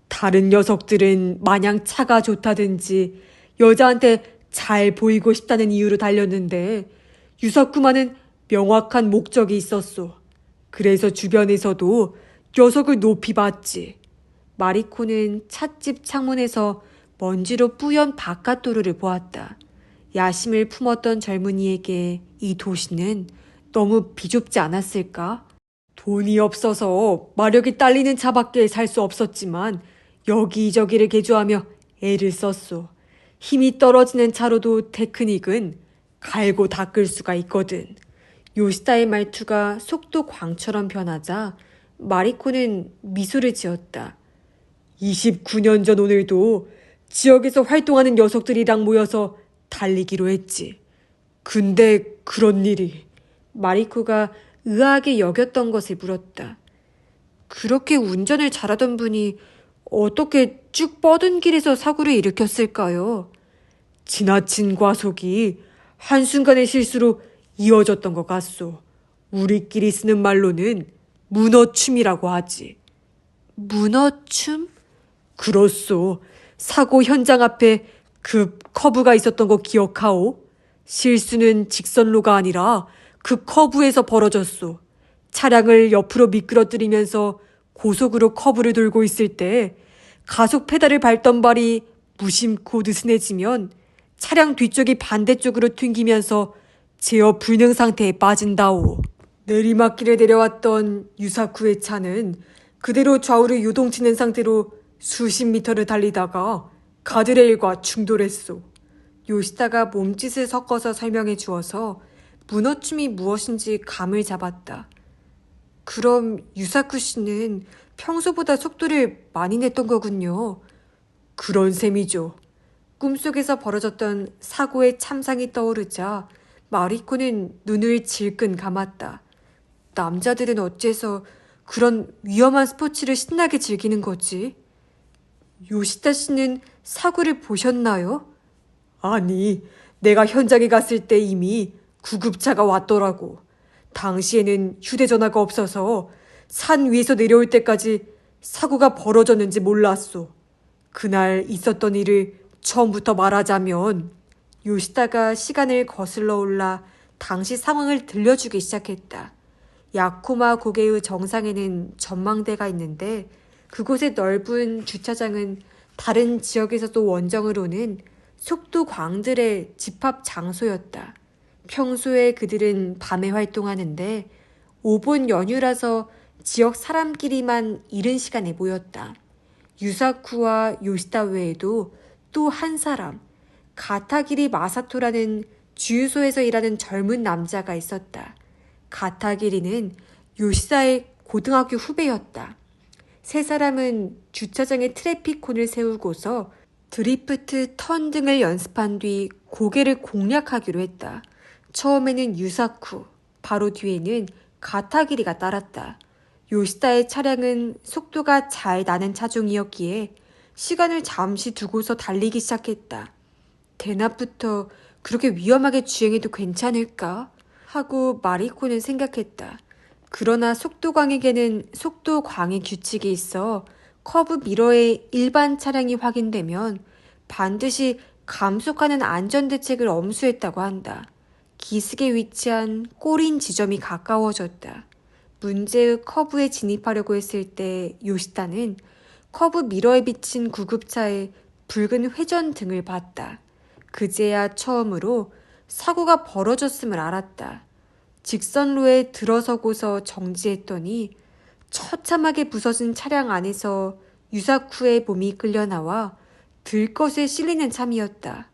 다른 녀석들은 마냥 차가 좋다든지 여자한테 잘 보이고 싶다는 이유로 달렸는데 유사쿠마는 명확한 목적이 있었소. 그래서 주변에서도 녀석을 높이 봤지. 마리코는 찻집 창문에서 먼지로 뿌연 바깥도로를 보았다. 야심을 품었던 젊은이에게 이 도시는 너무 비좁지 않았을까? 돈이 없어서 마력이 딸리는 차밖에 살 수 없었지만 여기저기를 개조하며 애를 썼소. 힘이 떨어지는 차로도 테크닉은 갈고 닦을 수가 있거든. 요시다의 말투가 속도 광처럼 변하자 마리코는 미소를 지었다. 29년 전 오늘도 지역에서 활동하는 녀석들이랑 모여서 달리기로 했지. 근데 그런 일이. 마리코가 의아하게 여겼던 것을 물었다. 그렇게 운전을 잘하던 분이 어떻게 쭉 뻗은 길에서 사고를 일으켰을까요? 지나친 과속이 한순간의 실수로 이어졌던 것 같소. 우리끼리 쓰는 말로는 문어춤이라고 하지. 문어춤? 그렇소. 사고 현장 앞에 급 커브가 있었던 거 기억하오? 실수는 직선로가 아니라 그 커브에서 벌어졌소. 차량을 옆으로 미끄러뜨리면서 고속으로 커브를 돌고 있을 때 가속 페달을 밟던 발이 무심코 느슨해지면 차량 뒤쪽이 반대쪽으로 튕기면서 제어 불능 상태에 빠진다오. 내리막길에 내려왔던 유사쿠의 차는 그대로 좌우를 요동치는 상태로 수십 미터를 달리다가 가드레일과 충돌했소. 요시다가 몸짓을 섞어서 설명해 주어서 문어춤이 무엇인지 감을 잡았다. 그럼 유사쿠 씨는 평소보다 속도를 많이 냈던 거군요. 그런 셈이죠. 꿈속에서 벌어졌던 사고의 참상이 떠오르자 마리코는 눈을 질끈 감았다. 남자들은 어째서 그런 위험한 스포츠를 신나게 즐기는 거지? 요시다 씨는 사고를 보셨나요? 아니, 내가 현장에 갔을 때 이미 구급차가 왔더라고. 당시에는 휴대전화가 없어서 산 위에서 내려올 때까지 사고가 벌어졌는지 몰랐소. 그날 있었던 일을 처음부터 말하자면 요시다가 시간을 거슬러 올라 당시 상황을 들려주기 시작했다. 야코마 고개의 정상에는 전망대가 있는데 그곳의 넓은 주차장은 다른 지역에서도 원정을 오는 속도광들의 집합 장소였다. 평소에 그들은 밤에 활동하는데 오본 연휴라서 지역 사람끼리만 이른 시간에 모였다. 유사쿠와 요시다 외에도 또 한 사람, 가타기리 마사토라는 주유소에서 일하는 젊은 남자가 있었다. 가타기리는 요시다의 고등학교 후배였다. 세 사람은 주차장에 트래픽콘을 세우고서 드리프트, 턴 등을 연습한 뒤 고개를 공략하기로 했다. 처음에는 유사쿠, 바로 뒤에는 가타기리가 따랐다. 요시다의 차량은 속도가 잘 나는 차종이었기에 시간을 잠시 두고서 달리기 시작했다. 대낮부터 그렇게 위험하게 주행해도 괜찮을까? 하고 마리코는 생각했다. 그러나 속도광에게는 속도광의 규칙이 있어 커브 미러에 일반 차량이 확인되면 반드시 감속하는 안전대책을 엄수했다고 한다. 기슭에 위치한 꼬린 지점이 가까워졌다. 문제의 커브에 진입하려고 했을 때 요시다는 커브 미러에 비친 구급차의 붉은 회전 등을 봤다. 그제야 처음으로 사고가 벌어졌음을 알았다. 직선로에 들어서고서 정지했더니 처참하게 부서진 차량 안에서 유사쿠의 몸이 끌려나와 들것에 실리는 참이었다.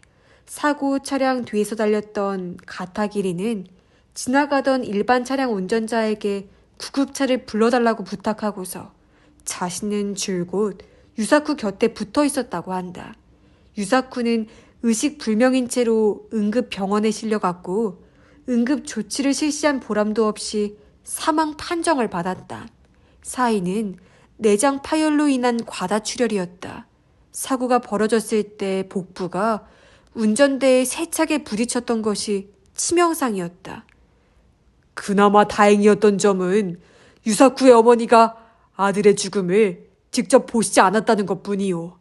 사고 차량 뒤에서 달렸던 가타기리는 지나가던 일반 차량 운전자에게 구급차를 불러달라고 부탁하고서 자신은 줄곧 유사쿠 곁에 붙어 있었다고 한다. 유사쿠는 의식불명인 채로 응급병원에 실려갔고 응급 조치를 실시한 보람도 없이 사망 판정을 받았다. 사인은 내장 파열로 인한 과다출혈이었다. 사고가 벌어졌을 때 복부가 운전대에 세차게 부딪혔던 것이 치명상이었다. 그나마 다행이었던 점은 유사쿠의 어머니가 아들의 죽음을 직접 보시지 않았다는 것뿐이요.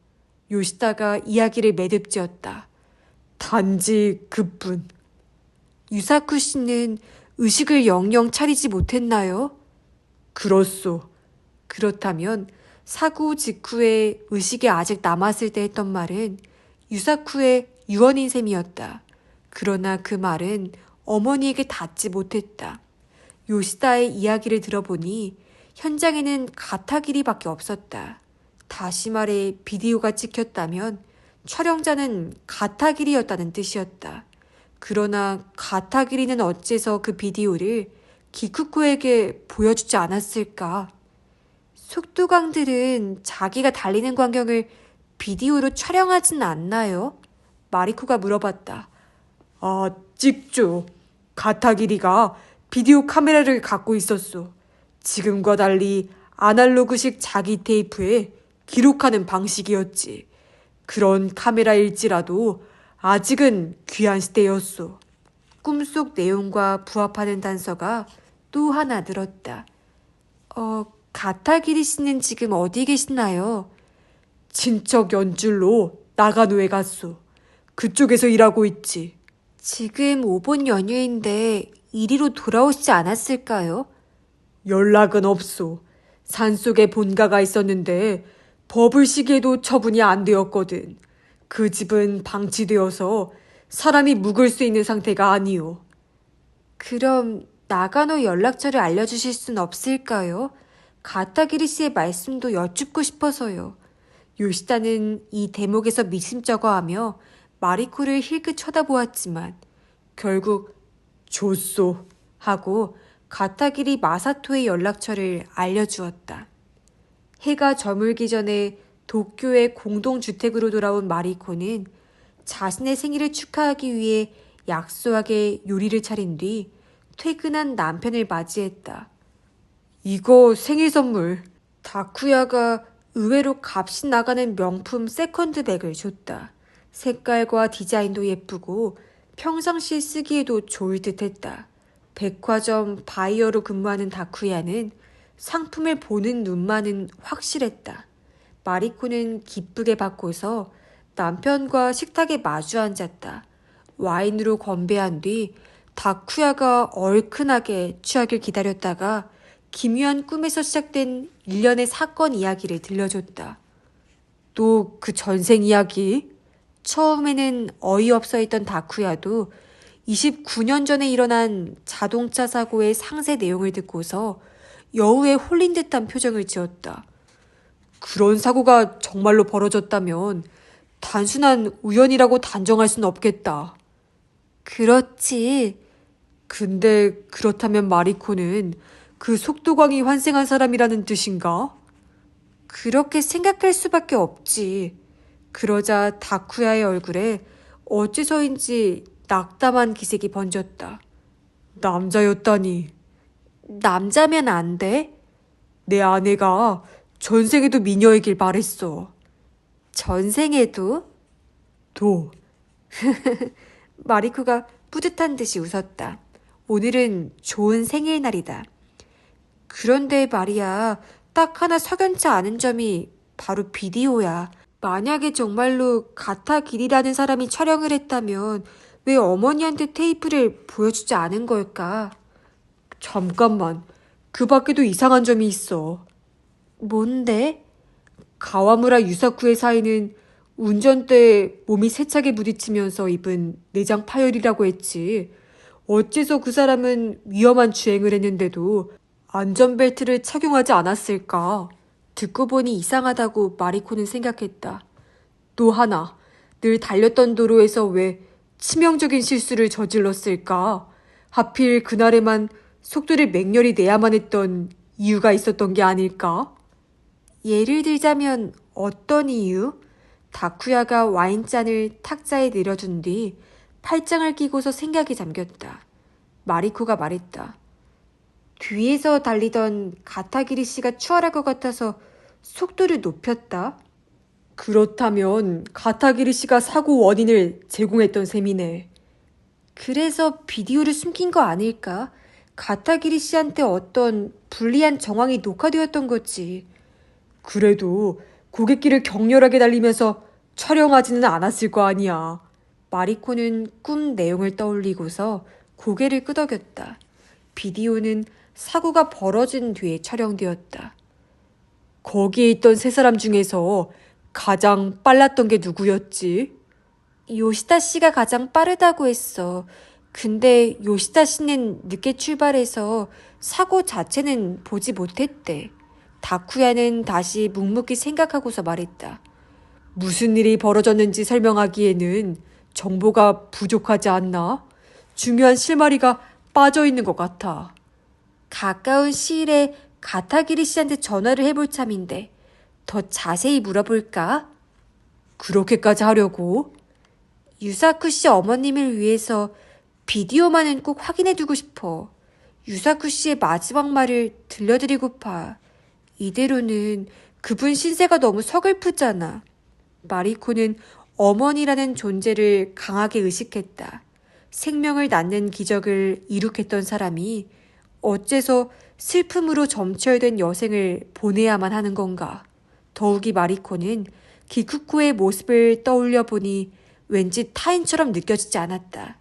요시다가 이야기를 매듭지었다. 단지 그뿐. 유사쿠 씨는 의식을 영영 차리지 못했나요? 그렇소. 그렇다면 사고 직후에 의식이 아직 남았을 때 했던 말은 유사쿠의 유언인 셈이었다. 그러나 그 말은 어머니에게 닿지 못했다. 요시다의 이야기를 들어보니 현장에는 가타기리밖에 없었다. 다시 말해 비디오가 찍혔다면 촬영자는 가타기리였다는 뜻이었다. 그러나 가타기리는 어째서 그 비디오를 기쿠코에게 보여주지 않았을까? 속도광들은 자기가 달리는 광경을 비디오로 촬영하진 않나요? 마리코가 물어봤다. 아, 찍죠. 가타기리가 비디오 카메라를 갖고 있었소. 지금과 달리 아날로그식 자기 테이프에 기록하는 방식이었지. 그런 카메라일지라도 아직은 귀한 시대였소. 꿈속 내용과 부합하는 단서가 또 하나 늘었다. 가타기리 씨는 지금 어디 계시나요? 친척 연줄로 나가노에 갔소. 그쪽에서 일하고 있지. 지금 오본 연휴인데 이리로 돌아오시지 않았을까요? 연락은 없소. 산속에 본가가 있었는데 버블 시기에도 처분이 안 되었거든. 그 집은 방치되어서 사람이 묵을 수 있는 상태가 아니오. 그럼 나가노 연락처를 알려주실 순 없을까요? 가타기리 씨의 말씀도 여쭙고 싶어서요. 요시다는 이 대목에서 미심쩍어하며 마리코를 힐끗 쳐다보았지만 결국 줬소 하고 가타기리 마사토의 연락처를 알려주었다. 해가 저물기 전에 도쿄의 공동주택으로 돌아온 마리코는 자신의 생일을 축하하기 위해 약소하게 요리를 차린 뒤 퇴근한 남편을 맞이했다. 이거 생일 선물. 다쿠야가 의외로 값이 나가는 명품 세컨드백을 줬다. 색깔과 디자인도 예쁘고 평상시에 쓰기에도 좋을 듯했다. 백화점 바이어로 근무하는 다쿠야는 상품을 보는 눈만은 확실했다. 마리코는 기쁘게 받고서 남편과 식탁에 마주 앉았다. 와인으로 건배한 뒤 다쿠야가 얼큰하게 취하길 기다렸다가 기묘한 꿈에서 시작된 일련의 사건 이야기를 들려줬다. 또 그 전생 이야기? 처음에는 어이없어 했던 다쿠야도 29년 전에 일어난 자동차 사고의 상세 내용을 듣고서 여우에 홀린 듯한 표정을 지었다. 그런 사고가 정말로 벌어졌다면 단순한 우연이라고 단정할 순 없겠다. 그렇지. 근데 그렇다면 마리코는 그 속도광이 환생한 사람이라는 뜻인가? 그렇게 생각할 수밖에 없지. 그러자 다쿠야의 얼굴에 어째서인지 낙담한 기색이 번졌다. 남자였다니. 남자면 안 돼? 내 아내가 전생에도 미녀이길 바랬어. 전생에도? 마리코가 뿌듯한 듯이 웃었다. 오늘은 좋은 생일날이다. 그런데 말이야, 딱 하나 석연치 않은 점이 바로 비디오야. 만약에 정말로 가타 길이라는 사람이 촬영을 했다면 왜 어머니한테 테이프를 보여주지 않은 걸까? 잠깐만, 그 밖에도 이상한 점이 있어. 뭔데? 가와무라 유사쿠의 사인은 운전대에 몸이 세차게 부딪히면서 입은 내장 파열이라고 했지. 어째서 그 사람은 위험한 주행을 했는데도 안전벨트를 착용하지 않았을까? 듣고 보니 이상하다고 마리코는 생각했다. 또 하나, 늘 달렸던 도로에서 왜 치명적인 실수를 저질렀을까? 하필 그날에만 속도를 맹렬히 내야만 했던 이유가 있었던 게 아닐까? 예를 들자면 어떤 이유? 다쿠야가 와인잔을 탁자에 내려준 뒤 팔짱을 끼고서 생각에 잠겼다. 마리코가 말했다. 뒤에서 달리던 가타기리 씨가 추월할 것 같아서 속도를 높였다. 그렇다면 가타기리 씨가 사고 원인을 제공했던 셈이네. 그래서 비디오를 숨긴 거 아닐까? 가타기리 씨한테 어떤 불리한 정황이 녹화되었던 거지. 그래도 고갯길을 격렬하게 달리면서 촬영하지는 않았을 거 아니야. 마리코는 꿈 내용을 떠올리고서 고개를 끄덕였다. 비디오는 사고가 벌어진 뒤에 촬영되었다. 거기에 있던 세 사람 중에서 가장 빨랐던 게 누구였지? 요시다 씨가 가장 빠르다고 했어. 근데 요시다 씨는 늦게 출발해서 사고 자체는 보지 못했대. 다쿠야는 다시 묵묵히 생각하고서 말했다. 무슨 일이 벌어졌는지 설명하기에는 정보가 부족하지 않나? 중요한 실마리가 빠져 있는 것 같아. 가까운 시일에 가타기리 씨한테 전화를 해볼 참인데 더 자세히 물어볼까? 그렇게까지 하려고? 유사쿠 씨 어머님을 위해서 비디오만은 꼭 확인해두고 싶어. 유사쿠 씨의 마지막 말을 들려드리고파. 이대로는 그분 신세가 너무 서글프잖아. 마리코는 어머니라는 존재를 강하게 의식했다. 생명을 낳는 기적을 이룩했던 사람이 어째서 슬픔으로 점철된 여생을 보내야만 하는 건가. 더욱이 마리코는 기쿠코의 모습을 떠올려 보니 왠지 타인처럼 느껴지지 않았다.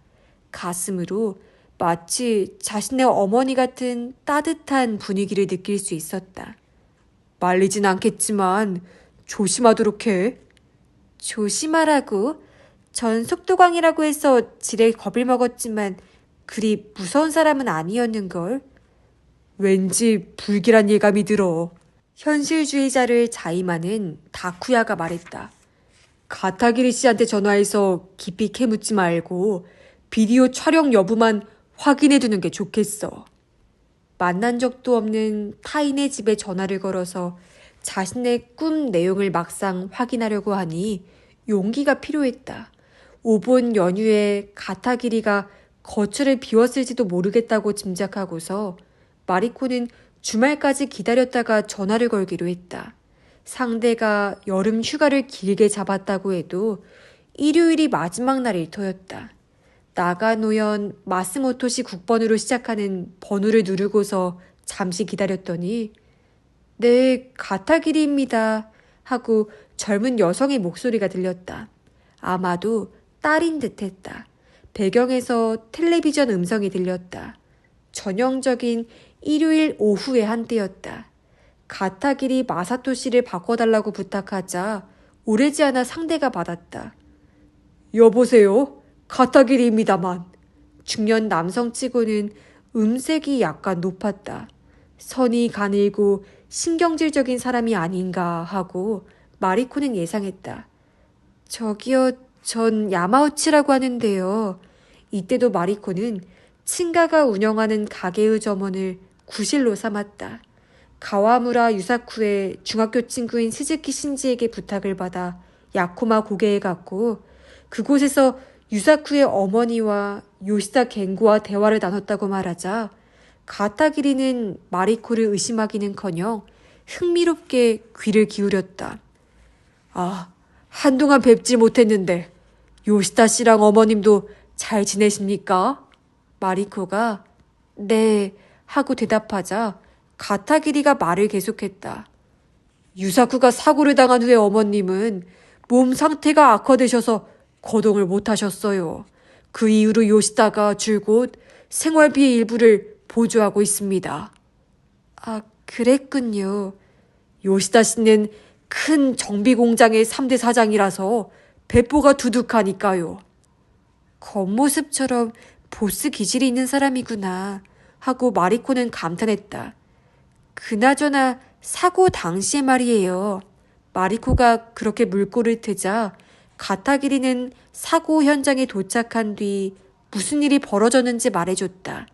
가슴으로 마치 자신의 어머니 같은 따뜻한 분위기를 느낄 수 있었다. 말리진 않겠지만 조심하도록 해. 조심하라고? 전 속도광이라고 해서 지레 겁을 먹었지만 그리 무서운 사람은 아니었는걸. 왠지 불길한 예감이 들어. 현실주의자를 자임하는 다쿠야가 말했다. 가타기리 씨한테 전화해서 깊이 캐묻지 말고 비디오 촬영 여부만 확인해두는 게 좋겠어. 만난 적도 없는 타인의 집에 전화를 걸어서 자신의 꿈 내용을 막상 확인하려고 하니 용기가 필요했다. 오본 연휴에 가타기리가 거처를 비웠을지도 모르겠다고 짐작하고서 마리코는 주말까지 기다렸다가 전화를 걸기로 했다. 상대가 여름 휴가를 길게 잡았다고 해도 일요일이 마지막 날일 터였다. 나가노현 마스모토시 국번으로 시작하는 번호를 누르고서 잠시 기다렸더니 네, 가타기리입니다 하고 젊은 여성의 목소리가 들렸다. 아마도 딸인 듯했다. 배경에서 텔레비전 음성이 들렸다. 전형적인 일요일 오후의 한때였다. 가타기리 마사토 씨를 바꿔달라고 부탁하자 오래지 않아 상대가 받았다. 여보세요? 가타기리입니다만. 중년 남성치고는 음색이 약간 높았다. 선이 가늘고 신경질적인 사람이 아닌가 하고 마리코는 예상했다. 저기요, 전 야마우치라고 하는데요. 이때도 마리코는 친가가 운영하는 가게의 점원을 구실로 삼았다. 가와무라 유사쿠의 중학교 친구인 스즈키 신지에게 부탁을 받아 야코마 고개에 갔고 그곳에서 유사쿠의 어머니와 요시다 겐고와 대화를 나눴다고 말하자 가타기리는 마리코를 의심하기는커녕 흥미롭게 귀를 기울였다. 아, 한동안 뵙지 못했는데 요시다 씨랑 어머님도 잘 지내십니까? 마리코가 네 하고 대답하자 가타기리가 말을 계속했다. 유사쿠가 사고를 당한 후에 어머님은 몸 상태가 악화되셔서 거동을 못하셨어요. 그 이후로 요시다가 줄곧 생활비의 일부를 보조하고 있습니다. 아, 그랬군요. 요시다 씨는 큰 정비 공장의 3대 사장이라서 배포가 두둑하니까요. 겉모습처럼 보스 기질이 있는 사람이구나 하고 마리코는 감탄했다. 그나저나 사고 당시에 말이에요. 마리코가 그렇게 물꼬를 트자 가타기리는 사고 현장에 도착한 뒤 무슨 일이 벌어졌는지 말해줬다.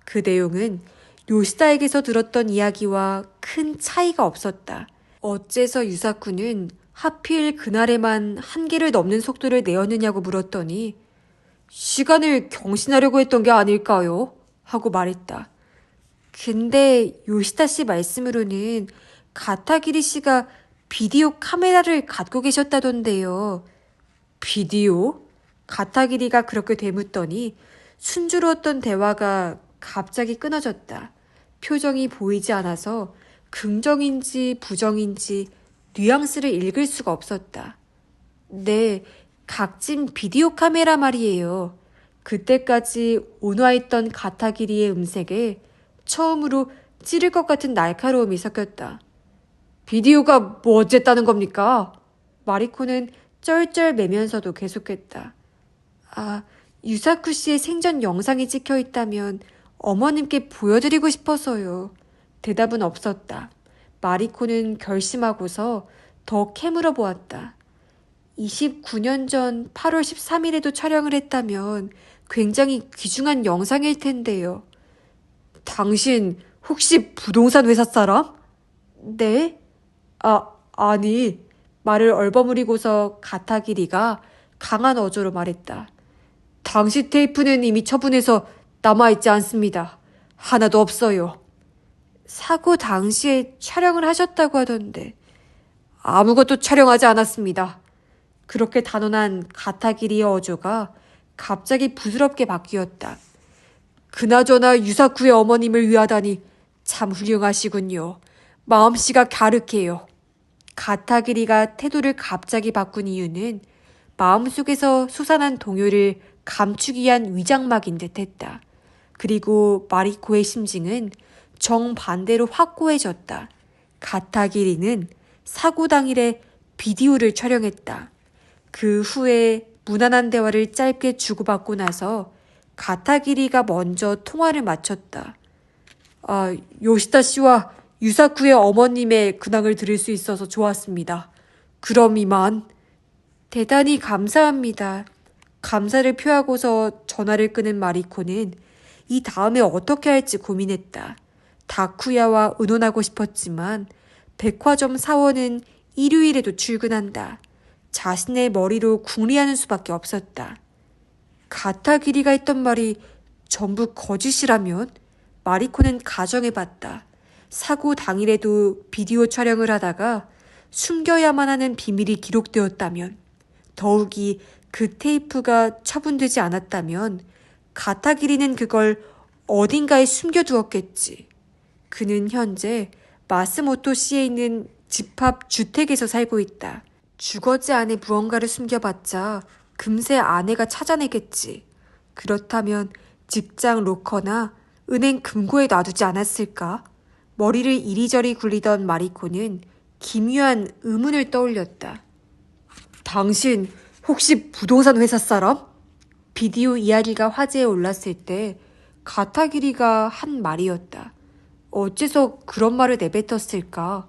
그 내용은 요시다에게서 들었던 이야기와 큰 차이가 없었다. 어째서 유사쿠는 하필 그날에만 한계를 넘는 속도를 내었느냐고 물었더니 시간을 경신하려고 했던 게 아닐까요? 하고 말했다. 근데 요시다 씨 말씀으로는 가타기리 씨가 비디오 카메라를 갖고 계셨다던데요. 비디오? 가타기리가 그렇게 되묻더니 순조로웠던 대화가 갑자기 끊어졌다. 표정이 보이지 않아서 긍정인지 부정인지 뉘앙스를 읽을 수가 없었다. 네, 각진 비디오 카메라 말이에요. 그때까지 온화했던 가타기리의 음색에 처음으로 찌를 것 같은 날카로움이 섞였다. 비디오가 뭐 어쨌다는 겁니까? 마리코는 쩔쩔매면서도 계속했다. 아, 유사쿠 씨의 생전 영상이 찍혀 있다면 어머님께 보여드리고 싶어서요. 대답은 없었다. 마리코는 결심하고서 더 캐물어 보았다. 29년 전 8월 13일에도 촬영을 했다면 굉장히 귀중한 영상일 텐데요. 당신 혹시 부동산 회사 사람? 네? 아니. 말을 얼버무리고서 가타기리가 강한 어조로 말했다. 당시 테이프는 이미 처분해서 남아있지 않습니다. 하나도 없어요. 사고 당시에 촬영을 하셨다고 하던데. 아무것도 촬영하지 않았습니다. 그렇게 단언한 가타기리의 어조가 갑자기 부드럽게 바뀌었다. 그나저나 유사쿠의 어머님을 위하다니 참 훌륭하시군요. 마음씨가 갸륵해요. 가타기리가 태도를 갑자기 바꾼 이유는 마음속에서 솟아난 동요를 감추기 위한 위장막인 듯했다. 그리고 마리코의 심증은 정반대로 확고해졌다. 가타기리는 사고 당일에 비디오를 촬영했다. 그 후에 무난한 대화를 짧게 주고받고 나서 가타기리가 먼저 통화를 마쳤다. 요시다 씨와 유사쿠의 어머님의 근황을 들을 수 있어서 좋았습니다. 그럼 이만. 대단히 감사합니다. 감사를 표하고서 전화를 끊은 마리코는 이 다음에 어떻게 할지 고민했다. 다쿠야와 의논하고 싶었지만 백화점 사원은 일요일에도 출근한다. 자신의 머리로 궁리하는 수밖에 없었다. 가타기리가 했던 말이 전부 거짓이라면? 마리코는 가정해봤다. 사고 당일에도 비디오 촬영을 하다가 숨겨야만 하는 비밀이 기록되었다면, 더욱이 그 테이프가 처분되지 않았다면 가타기리는 그걸 어딘가에 숨겨두었겠지. 그는 현재 마스모토시에 있는 집합 주택에서 살고 있다. 주거지 안에 무언가를 숨겨봤자 금세 아내가 찾아내겠지. 그렇다면 직장 로커나 은행 금고에 놔두지 않았을까? 머리를 이리저리 굴리던 마리코는 기묘한 의문을 떠올렸다. 당신 혹시 부동산 회사 사람? 비디오 이야기가 화제에 올랐을 때 가타기리가 한 말이었다. 어째서 그런 말을 내뱉었을까?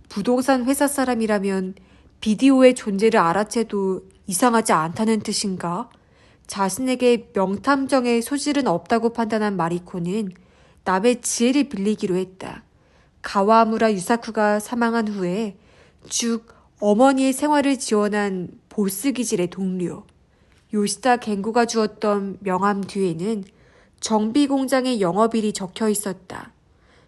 부동산 회사 사람이라면 비디오의 존재를 알아채도 이상하지 않다는 뜻인가? 자신에게 명탐정의 소질은 없다고 판단한 마리코는 남의 지혜를 빌리기로 했다. 가와무라 유사쿠가 사망한 후에 쭉 어머니의 생활을 지원한 보스 기질의 동료 요시다 겐고가 주었던 명함 뒤에는 정비 공장의 영업일이 적혀 있었다.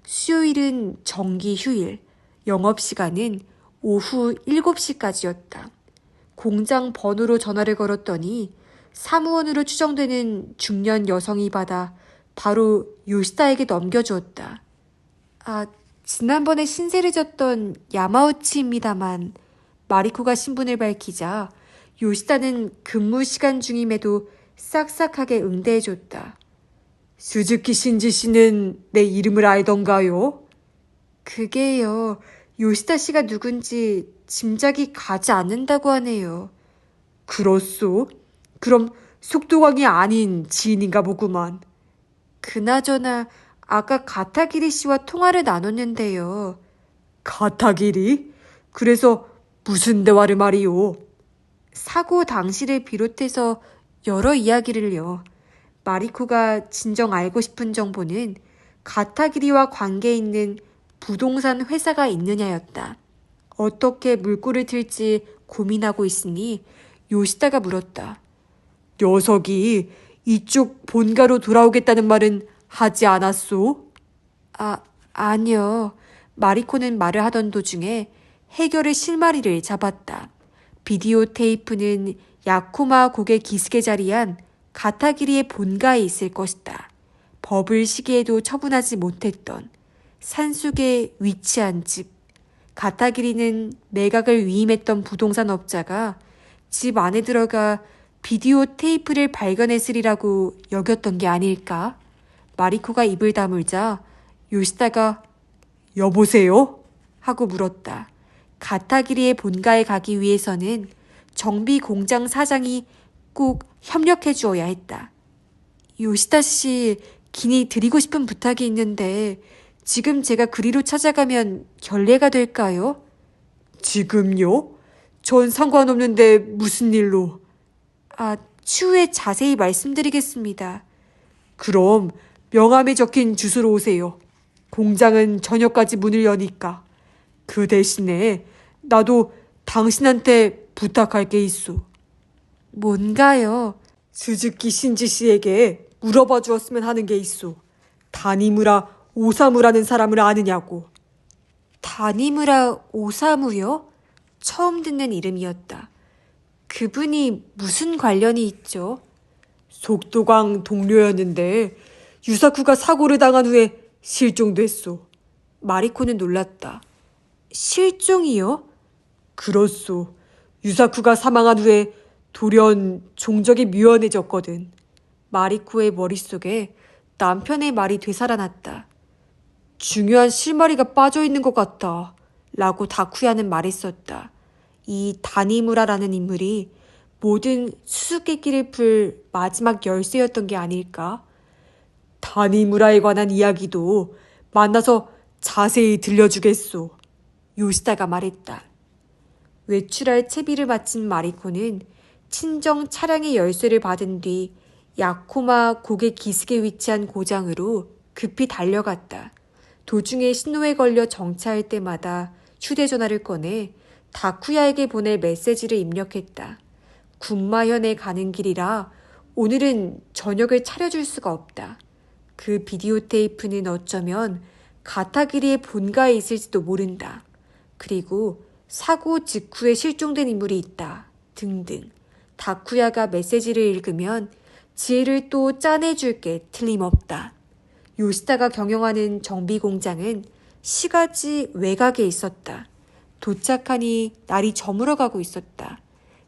수요일은 정기 휴일, 영업시간은 오후 7시까지였다. 공장 번호로 전화를 걸었더니 사무원으로 추정되는 중년 여성이 받아 바로 요시다에게 넘겨주었다. 아, 지난번에 신세를 졌던 야마우치입니다만 마리코가 신분을 밝히자 요시다는 근무 시간 중임에도 싹싹하게 응대해줬다. 스즈키 신지 씨는 내 이름을 알던가요? 그게요. 요시다 씨가 누군지 짐작이 가지 않는다고 하네요. 그렇소? 그럼 속도광이 아닌 지인인가 보구만. 그나저나 아까 가타기리 씨와 통화를 나눴는데요. 가타기리? 그래서 무슨 대화를 말이오? 사고 당시를 비롯해서 여러 이야기를요. 마리코가 진정 알고 싶은 정보는 가타기리와 관계 있는 부동산 회사가 있느냐였다. 어떻게 물꼬를 틀지 고민하고 있으니 요시다가 물었다. 녀석이 이쪽 본가로 돌아오겠다는 말은 하지 않았소? 아니요. 마리코는 말을 하던 도중에 해결의 실마리를 잡았다. 비디오 테이프는 야코마 고개 기슭에 자리한 가타기리의 본가에 있을 것이다. 법을 시기에도 처분하지 못했던 산속에 위치한 집. 가타기리는 매각을 위임했던 부동산 업자가 집 안에 들어가 비디오 테이프를 발견했으리라고 여겼던 게 아닐까? 마리코가 입을 다물자 요시다가 여보세요? 하고 물었다. 가타기리의 본가에 가기 위해서는 정비 공장 사장이 꼭 협력해 주어야 했다. 요시다 씨, 긴히 드리고 싶은 부탁이 있는데 지금 제가 그리로 찾아가면 결례가 될까요? 지금요? 전 상관없는데 무슨 일로? 추후에 자세히 말씀드리겠습니다. 그럼 명함에 적힌 주소로 오세요. 공장은 저녁까지 문을 여니까. 그 대신에 나도 당신한테 부탁할 게 있소. 뭔가요? 스즈키 신지 씨에게 물어봐 주었으면 하는 게 있소. 다니무라 오사무라는 사람을 아느냐고. 다니무라 오사무요? 처음 듣는 이름이었다. 그분이 무슨 관련이 있죠? 속도광 동료였는데 유사쿠가 사고를 당한 후에 실종됐소. 마리코는 놀랐다. 실종이요? 그렇소. 유사쿠가 사망한 후에 돌연 종적이 묘연해졌거든. 마리코의 머릿속에 남편의 말이 되살아났다. 중요한 실마리가 빠져있는 것 같다. 라고 다쿠야는 말했었다. 이 다니무라라는 인물이 모든 수수께끼를 풀 마지막 열쇠였던 게 아닐까? 다니무라에 관한 이야기도 만나서 자세히 들려주겠소. 요시다가 말했다. 외출할 채비를 마친 마리코는 친정 차량의 열쇠를 받은 뒤 야코마 고개 기슭에 위치한 고장으로 급히 달려갔다. 도중에 신호에 걸려 정차할 때마다 휴대전화를 꺼내 다쿠야에게 보낼 메시지를 입력했다. 군마현에 가는 길이라 오늘은 저녁을 차려줄 수가 없다. 그 비디오 테이프는 어쩌면 가타기리의 본가에 있을지도 모른다. 그리고 사고 직후에 실종된 인물이 있다. 등등. 다쿠야가 메시지를 읽으면 지혜를 또 짜내줄 게 틀림없다. 요시다가 경영하는 정비 공장은 시가지 외곽에 있었다. 도착하니 날이 저물어가고 있었다.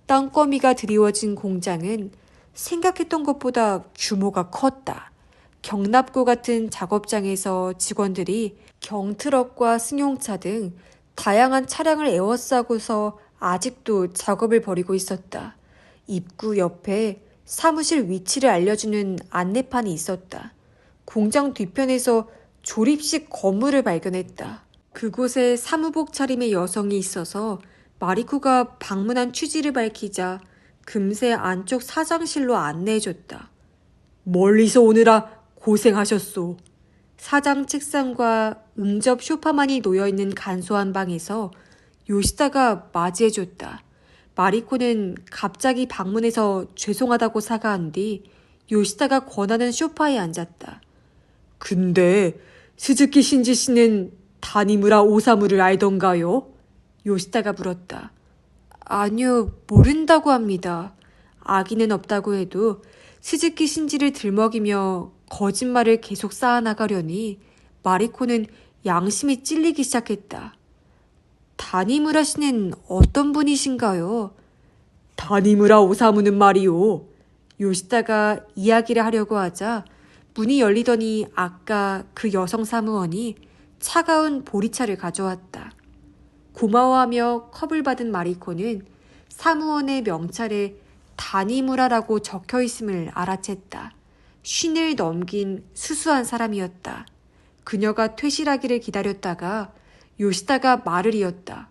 땅거미가 드리워진 공장은 생각했던 것보다 규모가 컸다. 경납고 같은 작업장에서 직원들이 경트럭과 승용차 등 다양한 차량을 에워싸고서 아직도 작업을 벌이고 있었다. 입구 옆에 사무실 위치를 알려주는 안내판이 있었다. 공장 뒤편에서 조립식 건물을 발견했다. 그곳에 사무복 차림의 여성이 있어서 마리코가 방문한 취지를 밝히자 금세 안쪽 사장실로 안내해줬다. 멀리서 오느라 고생하셨소. 사장 책상과 응접 소파만이 놓여있는 간소한 방에서 요시다가 맞이해줬다. 마리코는 갑자기 방문해서 죄송하다고 사과한 뒤 요시다가 권하는 소파에 앉았다. 근데 스즈키 신지 씨는 다니무라 오사무를 알던가요? 요시다가 물었다. 아니요, 모른다고 합니다. 아기는 없다고 해도 스즈키 신지를 들먹이며 거짓말을 계속 쌓아나가려니 마리코는 양심이 찔리기 시작했다. 다니무라 씨는 어떤 분이신가요? 다니무라 오사무는 말이오. 요시다가 이야기를 하려고 하자 문이 열리더니 아까 그 여성 사무원이 차가운 보리차를 가져왔다. 고마워하며 컵을 받은 마리코는 사무원의 명찰에 다니무라라고 적혀 있음을 알아챘다. 쉰을 넘긴 수수한 사람이었다. 그녀가 퇴실하기를 기다렸다가 요시다가 말을 이었다.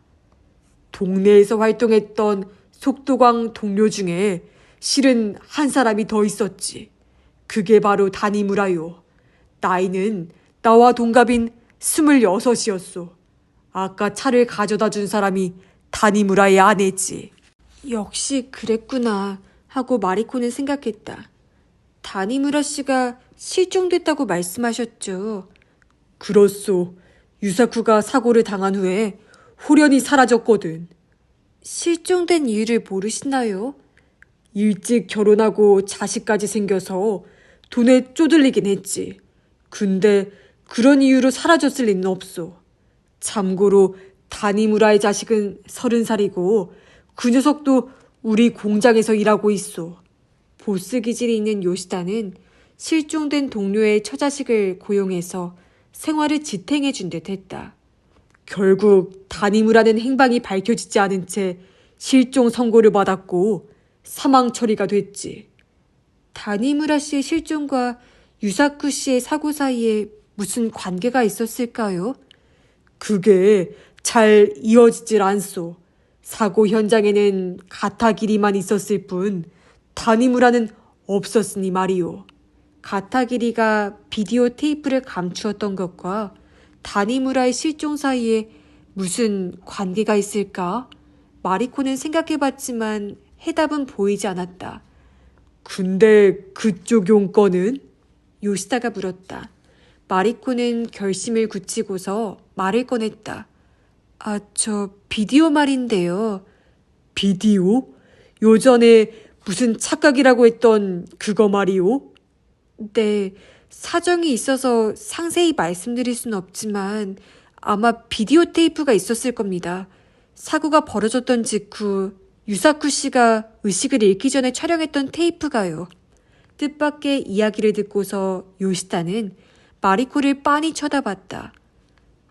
동네에서 활동했던 속도광 동료 중에 실은 한 사람이 더 있었지. 그게 바로 다니무라요. 나이는 나와 동갑인 26이었소. 아까 차를 가져다 준 사람이 다니무라의 아내지. 역시 그랬구나 하고 마리코는 생각했다. 다니무라 씨가 실종됐다고 말씀하셨죠. 그렇소. 유사쿠가 사고를 당한 후에 홀연히 사라졌거든. 실종된 이유를 모르시나요? 일찍 결혼하고 자식까지 생겨서 돈에 쪼들리긴 했지. 근데 그런 이유로 사라졌을 리는 없소. 참고로 다니무라의 자식은 30살이고 그 녀석도 우리 공장에서 일하고 있소. 보스 기질이 있는 요시다는 실종된 동료의 처자식을 고용해서 생활을 지탱해 준 듯 했다. 결국 다니무라는 행방이 밝혀지지 않은 채 실종 선고를 받았고 사망 처리가 됐지. 다니무라 씨의 실종과 유사쿠 씨의 사고 사이에 무슨 관계가 있었을까요? 그게 잘 이어지질 않소. 사고 현장에는 가타기리만 있었을 뿐 다니무라는 없었으니 말이오. 가타기리가 비디오 테이프를 감추었던 것과 다니무라의 실종 사이에 무슨 관계가 있을까? 마리코는 생각해봤지만 해답은 보이지 않았다. 근데 그쪽 용건은? 요시다가 물었다. 마리코는 결심을 굳히고서 말을 꺼냈다. 저 비디오 말인데요. 비디오? 요전에 무슨 착각이라고 했던 그거 말이오? 네, 사정이 있어서 상세히 말씀드릴 수는 없지만 아마 비디오 테이프가 있었을 겁니다. 사고가 벌어졌던 직후 유사쿠 씨가 의식을 잃기 전에 촬영했던 테이프가요. 뜻밖의 이야기를 듣고서 요시다는 마리코를 빤히 쳐다봤다.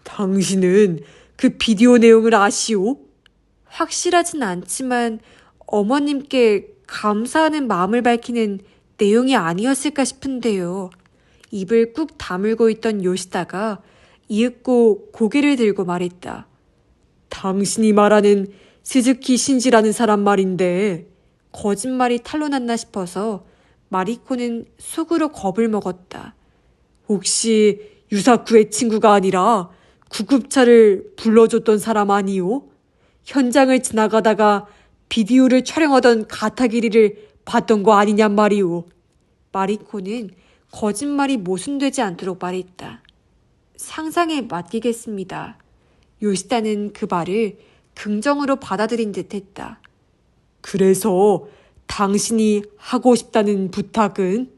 당신은 그 비디오 내용을 아시오? 확실하진 않지만 어머님께 감사하는 마음을 밝히는 내용이 아니었을까 싶은데요. 입을 꾹 다물고 있던 요시다가 이윽고 고개를 들고 말했다. 당신이 말하는 스즈키 신지라는 사람 말인데 거짓말이 탄로났나 싶어서 마리코는 속으로 겁을 먹었다. 혹시 유사쿠의 친구가 아니라 구급차를 불러줬던 사람 아니오? 현장을 지나가다가 비디오를 촬영하던 가타기리를 봤던 거 아니냔 말이오. 마리코는 거짓말이 모순되지 않도록 말했다. 상상에 맡기겠습니다. 요시다는 그 말을 긍정으로 받아들인 듯 했다. 그래서 당신이 하고 싶다는 부탁은?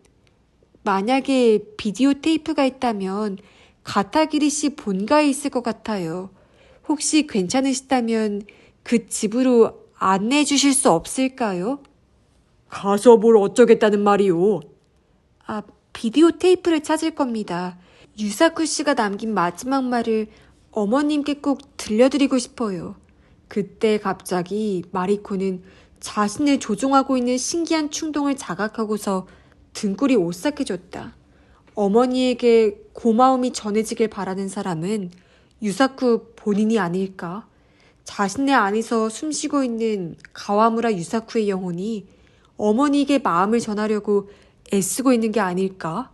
만약에 비디오 테이프가 있다면 가타기리 씨 본가에 있을 것 같아요. 혹시 괜찮으시다면 그 집으로 안내해 주실 수 없을까요? 가서 뭘 어쩌겠다는 말이오? 비디오 테이프를 찾을 겁니다. 유사쿠 씨가 남긴 마지막 말을 어머님께 꼭 들려드리고 싶어요. 그때 갑자기 마리코는 자신을 조종하고 있는 신기한 충동을 자각하고서 등골이 오싹해졌다. 어머니에게 고마움이 전해지길 바라는 사람은 유사쿠 본인이 아닐까? 자신의 안에서 숨쉬고 있는 가와무라 유사쿠의 영혼이 어머니에게 마음을 전하려고 애쓰고 있는 게 아닐까?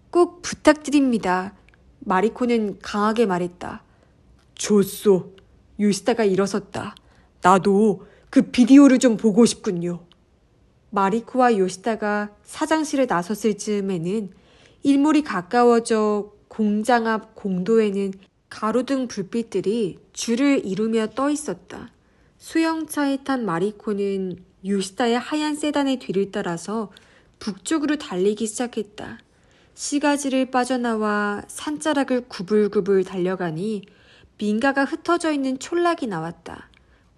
꼭 부탁드립니다. 마리코는 강하게 말했다. 좋소. 요시다가 일어섰다. 나도 그 비디오를 좀 보고 싶군요. 마리코와 요시다가 사장실에 나섰을 즈음에는 일몰이 가까워져 공장 앞 공도에는 가로등 불빛들이 줄을 이루며 떠 있었다. 수영차에 탄 마리코는 요시다의 하얀 세단의 뒤를 따라서 북쪽으로 달리기 시작했다. 시가지를 빠져나와 산자락을 구불구불 달려가니 민가가 흩어져 있는 촌락이 나왔다.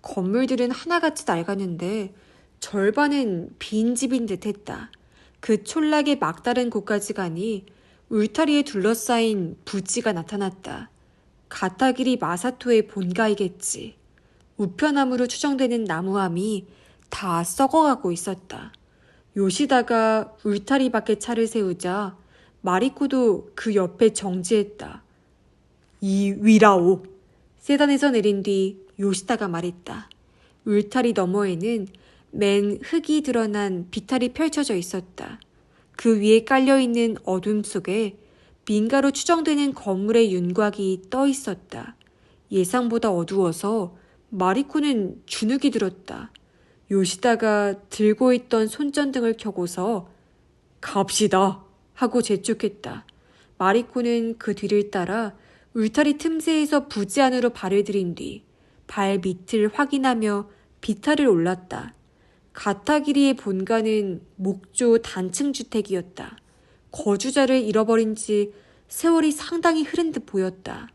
건물들은 하나같이 낡았는데 절반은 빈집인 듯했다. 그 촌락의 막다른 곳까지 가니 울타리에 둘러싸인 부지가 나타났다. 가타기리 마사토의 본가이겠지. 우편함으로 추정되는 나무함이 다 썩어가고 있었다. 요시다가 울타리 밖에 차를 세우자 마리코도 그 옆에 정지했다. 이 위라오. 세단에서 내린 뒤 요시다가 말했다. 울타리 너머에는 맨 흙이 드러난 비탈이 펼쳐져 있었다. 그 위에 깔려있는 어둠 속에 민가로 추정되는 건물의 윤곽이 떠 있었다. 예상보다 어두워서 마리코는 주눅이 들었다. 요시다가 들고 있던 손전등을 켜고서 갑시다 하고 재촉했다. 마리코는 그 뒤를 따라 울타리 틈새에서 부지 안으로 발을 들인 뒤 발 밑을 확인하며 비탈을 올랐다. 가타기리의 본가는 목조 단층 주택이었다. 거주자를 잃어버린 지 세월이 상당히 흐른 듯 보였다.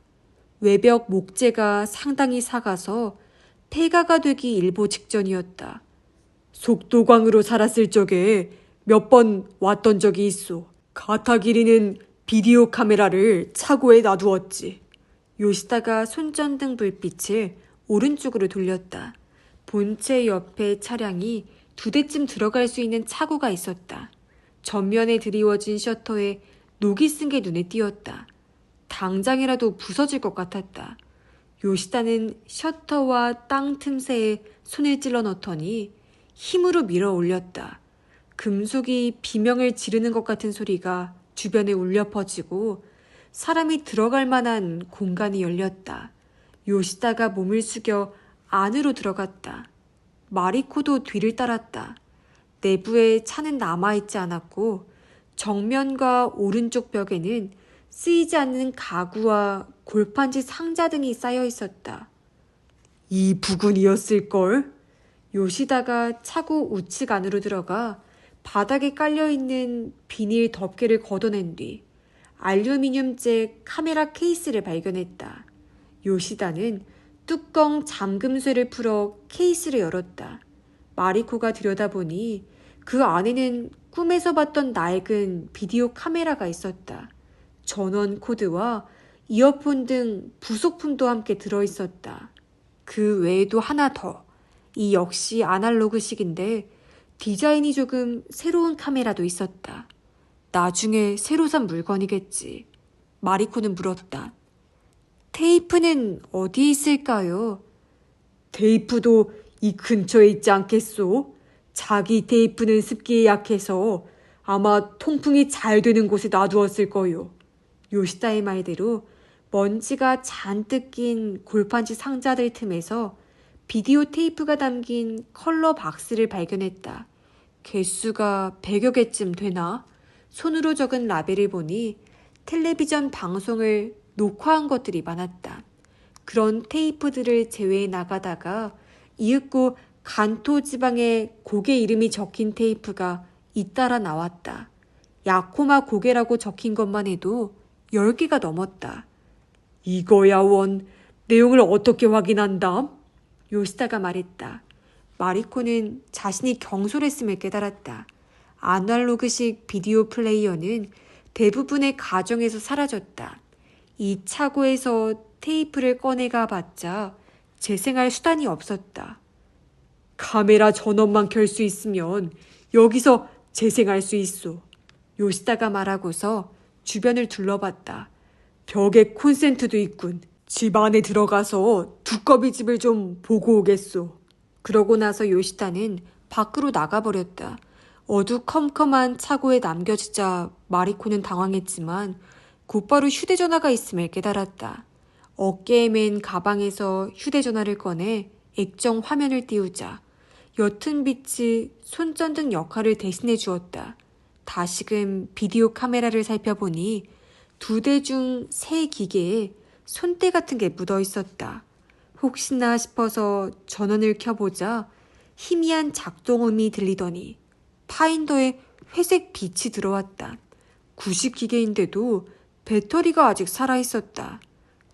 외벽 목재가 상당히 삭아서 폐가가 되기 일보 직전이었다. 속도광으로 살았을 적에 몇 번 왔던 적이 있어. 가타기리는 비디오 카메라를 차고에 놔두었지. 요시다가 손전등 불빛을 오른쪽으로 돌렸다. 본체 옆에 차량이 2대쯤 들어갈 수 있는 차고가 있었다. 전면에 드리워진 셔터에 녹이 쓴 게 눈에 띄었다. 당장이라도 부서질 것 같았다. 요시다는 셔터와 땅 틈새에 손을 찔러 넣더니 힘으로 밀어 올렸다. 금속이 비명을 지르는 것 같은 소리가 주변에 울려 퍼지고 사람이 들어갈 만한 공간이 열렸다. 요시다가 몸을 숙여 안으로 들어갔다. 마리코도 뒤를 따랐다. 내부에 차는 남아있지 않았고 정면과 오른쪽 벽에는 쓰이지 않는 가구와 골판지 상자 등이 쌓여 있었다. 이 부근이었을걸? 요시다가 차고 우측 안으로 들어가 바닥에 깔려있는 비닐 덮개를 걷어낸 뒤 알루미늄재 카메라 케이스를 발견했다. 요시다는 뚜껑 잠금쇠를 풀어 케이스를 열었다. 마리코가 들여다보니 그 안에는 꿈에서 봤던 낡은 비디오 카메라가 있었다. 전원 코드와 이어폰 등 부속품도 함께 들어있었다. 그 외에도 하나 더. 이 역시 아날로그식인데 디자인이 조금 새로운 카메라도 있었다. 나중에 새로 산 물건이겠지. 마리코는 물었다. 테이프는 어디 있을까요? 테이프도 이 근처에 있지 않겠소? 자기 테이프는 습기에 약해서 아마 통풍이 잘 되는 곳에 놔두었을 거요. 요시다의 말대로 먼지가 잔뜩 낀 골판지 상자들 틈에서 비디오 테이프가 담긴 컬러 박스를 발견했다. 개수가 100여 개쯤 되나? 손으로 적은 라벨을 보니 텔레비전 방송을 녹화한 것들이 많았다. 그런 테이프들을 제외해 나가다가 이윽고 간토 지방에 고개 이름이 적힌 테이프가 잇따라 나왔다. 야코마 고개라고 적힌 것만 해도 10개가 넘었다. 이거야 원, 내용을 어떻게 확인한담? 요시다가 말했다. 마리코는 자신이 경솔했음을 깨달았다. 아날로그식 비디오 플레이어는 대부분의 가정에서 사라졌다. 이 차고에서 테이프를 꺼내가 봤자 재생할 수단이 없었다. 카메라 전원만 켤 수 있으면 여기서 재생할 수 있소. 요시다가 말하고서 주변을 둘러봤다. 벽에 콘센트도 있군. 집 안에 들어가서 두꺼비 집을 좀 보고 오겠소. 그러고 나서 요시다는 밖으로 나가버렸다. 어두컴컴한 차고에 남겨지자 마리코는 당황했지만 곧바로 휴대전화가 있음을 깨달았다. 어깨에 맨 가방에서 휴대전화를 꺼내 액정 화면을 띄우자 옅은 빛이 손전등 역할을 대신해 주었다. 다시금 비디오 카메라를 살펴보니 2대 중 3기계에 손때 같은 게 묻어 있었다. 혹시나 싶어서 전원을 켜보자 희미한 작동음이 들리더니 파인더에 회색 빛이 들어왔다. 구식기계인데도 배터리가 아직 살아있었다.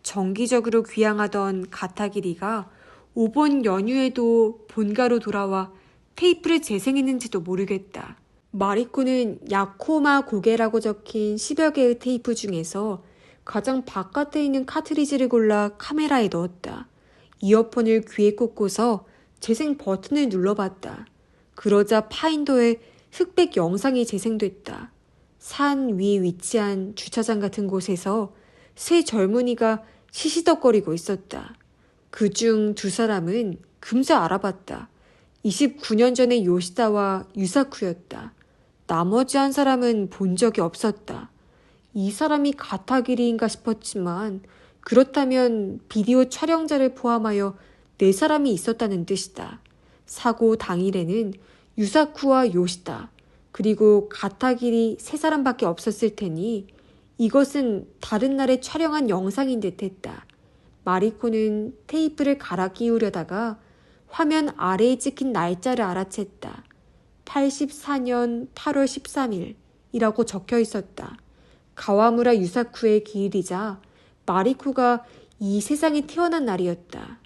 정기적으로 귀향하던 가타기리가 5번 연휴에도 본가로 돌아와 테이프를 재생했는지도 모르겠다. 마리코는 야코마 고개라고 적힌 10여 개의 테이프 중에서 가장 바깥에 있는 카트리지를 골라 카메라에 넣었다. 이어폰을 귀에 꽂고서 재생 버튼을 눌러봤다. 그러자 파인더에 흑백 영상이 재생됐다. 산 위에 위치한 주차장 같은 곳에서 세 젊은이가 시시덕거리고 있었다. 그중 두 사람은 금세 알아봤다. 29년 전의 요시다와 유사쿠였다. 나머지 한 사람은 본 적이 없었다. 이 사람이 가타기리인가 싶었지만 그렇다면 비디오 촬영자를 포함하여 네 사람이 있었다는 뜻이다. 사고 당일에는 유사쿠와 요시다 그리고 가타기리 세 사람밖에 없었을 테니 이것은 다른 날에 촬영한 영상인 듯했다. 마리코는 테이프를 갈아 끼우려다가 화면 아래에 찍힌 날짜를 알아챘다. 84년 8월 13일이라고 적혀 있었다. 가와무라 유사쿠의 기일이자 마리코가 이 세상에 태어난 날이었다.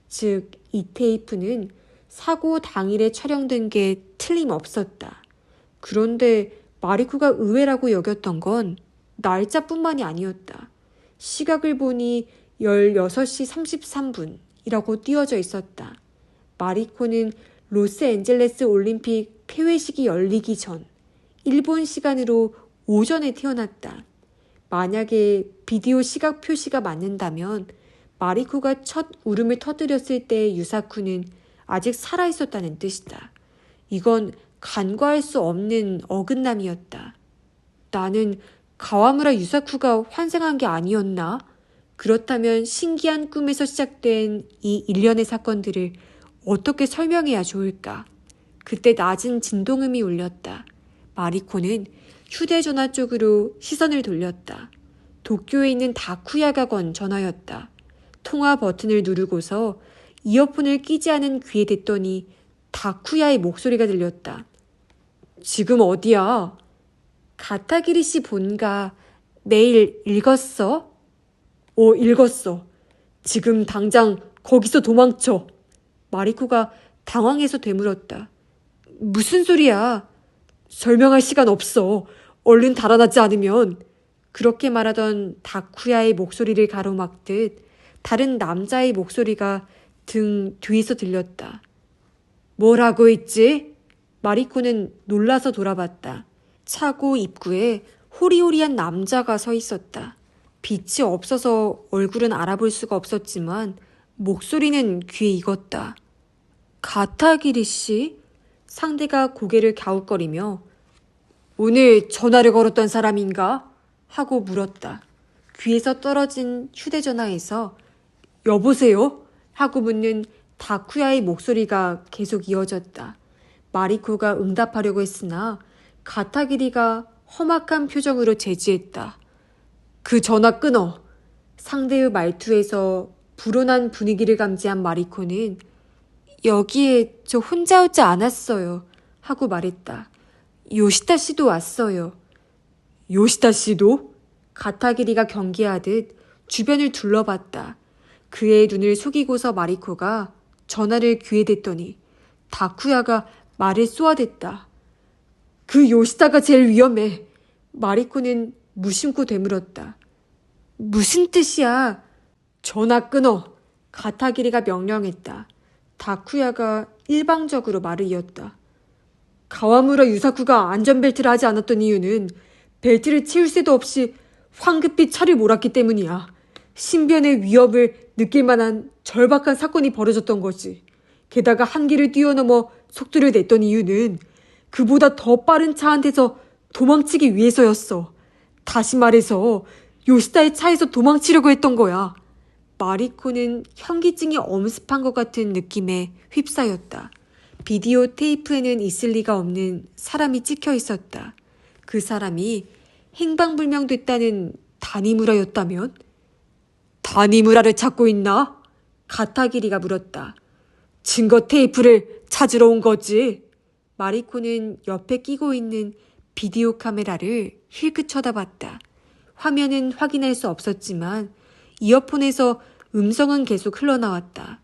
즉, 이 테이프는 사고 당일에 촬영된 게 틀림없었다. 그런데 마리코가 의외라고 여겼던 건 날짜뿐만이 아니었다. 시각을 보니 16시 33분이라고 띄어져 있었다. 마리코는 로스앤젤레스 올림픽 폐회식이 열리기 전 일본 시간으로 오전에 태어났다. 만약에 비디오 시각 표시가 맞는다면 마리코가 첫 울음을 터뜨렸을 때 유사쿠는 아직 살아있었다는 뜻이다. 이건 간과할 수 없는 어긋남이었다. 나는 가와무라 유사쿠가 환생한 게 아니었나? 그렇다면 신기한 꿈에서 시작된 이 일련의 사건들을 어떻게 설명해야 좋을까? 그때 낮은 진동음이 울렸다. 마리코는 휴대전화 쪽으로 시선을 돌렸다. 도쿄에 있는 다쿠야가 건 전화였다. 통화 버튼을 누르고서 이어폰을 끼지 않은 귀에 댔더니 다쿠야의 목소리가 들렸다. 지금 어디야? 가타기리 씨 본가 메일 읽었어? 읽었어. 지금 당장 거기서 도망쳐. 마리코가 당황해서 되물었다. 무슨 소리야? 설명할 시간 없어. 얼른 달아나지 않으면. 그렇게 말하던 다쿠야의 목소리를 가로막듯 다른 남자의 목소리가 등 뒤에서 들렸다. 뭐라고 했지? 마리코는 놀라서 돌아봤다. 차고 입구에 호리호리한 남자가 서 있었다. 빛이 없어서 얼굴은 알아볼 수가 없었지만 목소리는 귀에 익었다. 가타기리 씨? 상대가 고개를 갸웃거리며 오늘 전화를 걸었던 사람인가? 하고 물었다. 귀에서 떨어진 휴대전화에서 여보세요? 하고 묻는 다쿠야의 목소리가 계속 이어졌다. 마리코가 응답하려고 했으나 가타기리가 험악한 표정으로 제지했다. 그 전화 끊어. 상대의 말투에서 불온한 분위기를 감지한 마리코는 여기에 저 혼자 오지 않았어요. 하고 말했다. 요시다 씨도 왔어요. 요시다 씨도? 가타기리가 경계하듯 주변을 둘러봤다. 그의 눈을 속이고서 마리코가 전화를 귀에 댔더니 다쿠야가 말을 쏘아댔다. 그 요시다가 제일 위험해. 마리코는 무심코 되물었다. 무슨 뜻이야? 전화 끊어. 가타기리가 명령했다. 다쿠야가 일방적으로 말을 이었다. 가와무라 유사쿠가 안전벨트를 하지 않았던 이유는 벨트를 채울 새도 없이 황급히 차를 몰았기 때문이야. 신변의 위협을 느낄 만한 절박한 사건이 벌어졌던 거지. 게다가 한계를 뛰어넘어 속도를 냈던 이유는 그보다 더 빠른 차한테서 도망치기 위해서였어. 다시 말해서 요시다의 차에서 도망치려고 했던 거야. 마리코는 현기증이 엄습한 것 같은 느낌에 휩싸였다. 비디오 테이프에는 있을 리가 없는 사람이 찍혀 있었다. 그 사람이 행방불명됐다는 다니무라였다면? 다니무라를 찾고 있나? 가타기리가 물었다. 증거 테이프를 찾으러 온 거지. 마리코는 옆에 끼고 있는 비디오 카메라를 힐끗 쳐다봤다. 화면은 확인할 수 없었지만 이어폰에서 음성은 계속 흘러나왔다.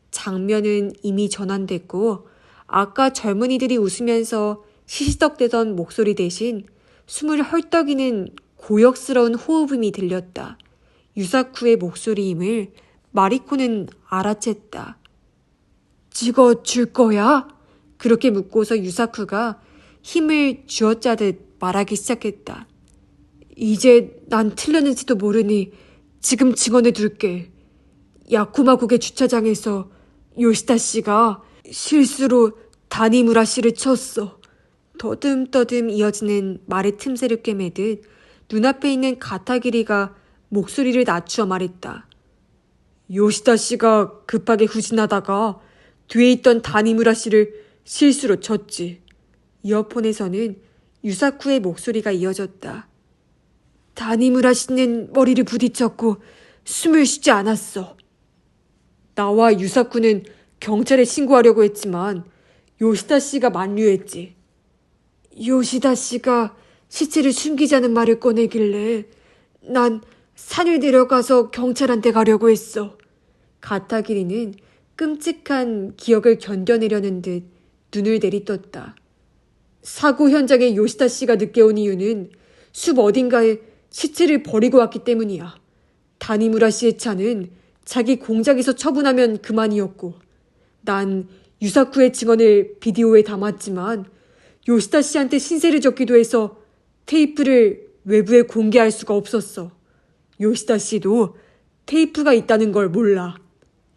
장면은 이미 전환됐고 아까 젊은이들이 웃으면서 시시덕대던 목소리 대신 숨을 헐떡이는 고역스러운 호흡음이 들렸다. 유사쿠의 목소리임을 마리코는 알아챘다. 찍어줄 거야? 그렇게 묻고서 유사쿠가 힘을 쥐어짜듯 말하기 시작했다. 이제 난 틀렸는지도 모르니 지금 증언해 둘게. 야쿠마국의 주차장에서 요시다 씨가 실수로 다니무라 씨를 쳤어. 더듬더듬 이어지는 말의 틈새를 꿰매듯 눈앞에 있는 가타기리가 목소리를 낮추어 말했다. 요시다 씨가 급하게 후진하다가 뒤에 있던 다니무라 씨를 실수로 쳤지. 이어폰에서는 유사쿠의 목소리가 이어졌다. 다니무라 씨는 머리를 부딪혔고 숨을 쉬지 않았어. 나와 유사쿠는 경찰에 신고하려고 했지만 요시다 씨가 만류했지. 요시다 씨가 시체를 숨기자는 말을 꺼내길래 난 산을 내려가서 경찰한테 가려고 했어. 가타기리는 끔찍한 기억을 견뎌내려는 듯 눈을 내리떴다. 사고 현장에 요시다 씨가 늦게 온 이유는 숲 어딘가에 시체를 버리고 왔기 때문이야. 다니무라 씨의 차는 자기 공장에서 처분하면 그만이었고 난 유사쿠의 증언을 비디오에 담았지만 요시다 씨한테 신세를 졌기도 해서 테이프를 외부에 공개할 수가 없었어. 요시다 씨도 테이프가 있다는 걸 몰라.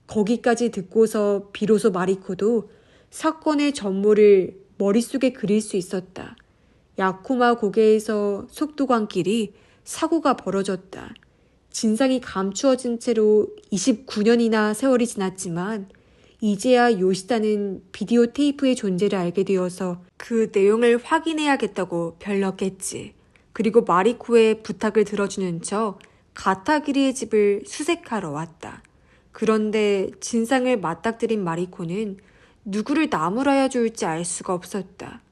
거기까지 듣고서 비로소 마리코도 사건의 전모를 머릿속에 그릴 수 있었다. 야쿠마 고개에서 속도관길이 사고가 벌어졌다. 진상이 감추어진 채로 29년이나 세월이 지났지만 이제야 요시다는 비디오 테이프의 존재를 알게 되어서 그 내용을 확인해야겠다고 별렀겠지. 그리고 마리코의 부탁을 들어주는 척 가타기리의 집을 수색하러 왔다. 그런데 진상을 맞닥뜨린 마리코는 누구를 나무라야 좋을지 알 수가 없었다.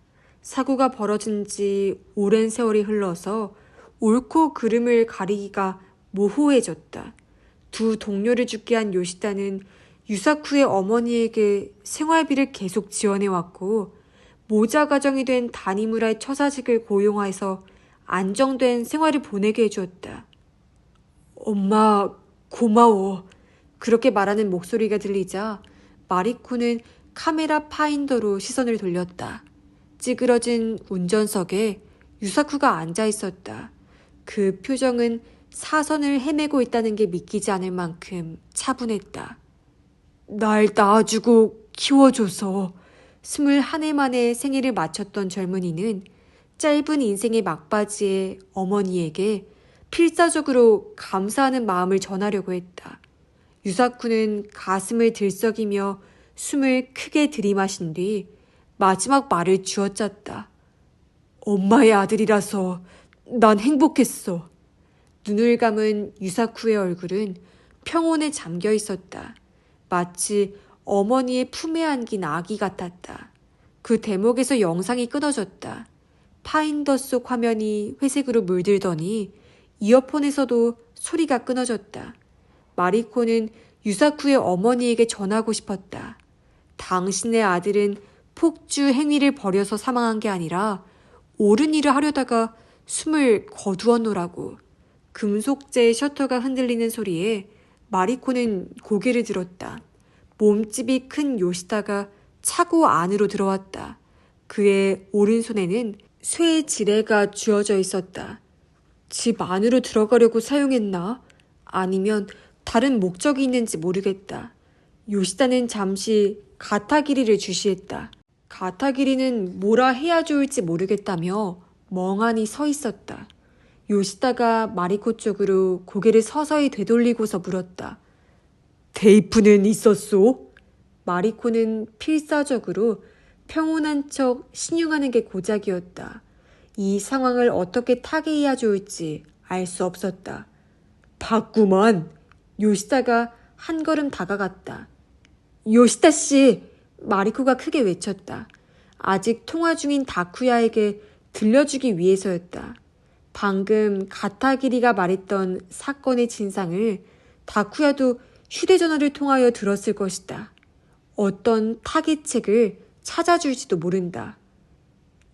사고가 벌어진 지 오랜 세월이 흘러서 옳고 그름을 가리기가 모호해졌다. 두 동료를 죽게 한 요시다는 유사쿠의 어머니에게 생활비를 계속 지원해왔고 모자 가정이 된 다니무라의 처자식을 고용해서 안정된 생활을 보내게 해주었다. 엄마 고마워. 그렇게 말하는 목소리가 들리자 마리코는 카메라 파인더로 시선을 돌렸다. 찌그러진 운전석에 유사쿠가 앉아 있었다. 그 표정은 사선을 헤매고 있다는 게 믿기지 않을 만큼 차분했다. 날 낳아주고 키워줘서 21해 만에 생일을 마쳤던 젊은이는 짧은 인생의 막바지에 어머니에게 필사적으로 감사하는 마음을 전하려고 했다. 유사쿠는 가슴을 들썩이며 숨을 크게 들이마신 뒤 마지막 말을 쥐어짰다. 엄마의 아들이라서 난 행복했어. 눈을 감은 유사쿠의 얼굴은 평온에 잠겨 있었다. 마치 어머니의 품에 안긴 아기 같았다. 그 대목에서 영상이 끊어졌다. 파인더 속 화면이 회색으로 물들더니 이어폰에서도 소리가 끊어졌다. 마리코는 유사쿠의 어머니에게 전하고 싶었다. 당신의 아들은 폭주 행위를 벌여서 사망한 게 아니라 옳은 일을 하려다가 숨을 거두었노라고. 금속제의 셔터가 흔들리는 소리에 마리코는 고개를 들었다. 몸집이 큰 요시다가 차고 안으로 들어왔다. 그의 오른손에는 쇠 지뢰가 쥐어져 있었다. 집 안으로 들어가려고 사용했나? 아니면 다른 목적이 있는지 모르겠다. 요시다는 잠시 가타기리를 주시했다. 가타기리는 뭐라 해야 좋을지 모르겠다며 멍하니 서 있었다. 요시다가 마리코 쪽으로 고개를 서서히 되돌리고서 물었다. 테이프는 있었소? 마리코는 필사적으로 평온한 척 신용하는 게 고작이었다. 이 상황을 어떻게 타개해야 좋을지 알 수 없었다. 봤구만. 요시다가 한 걸음 다가갔다. 요시다 씨! 마리코가 크게 외쳤다. 아직 통화 중인 다쿠야에게 들려주기 위해서였다. 방금 가타기리가 말했던 사건의 진상을 다쿠야도 휴대전화를 통하여 들었을 것이다. 어떤 타깃책을 찾아줄지도 모른다.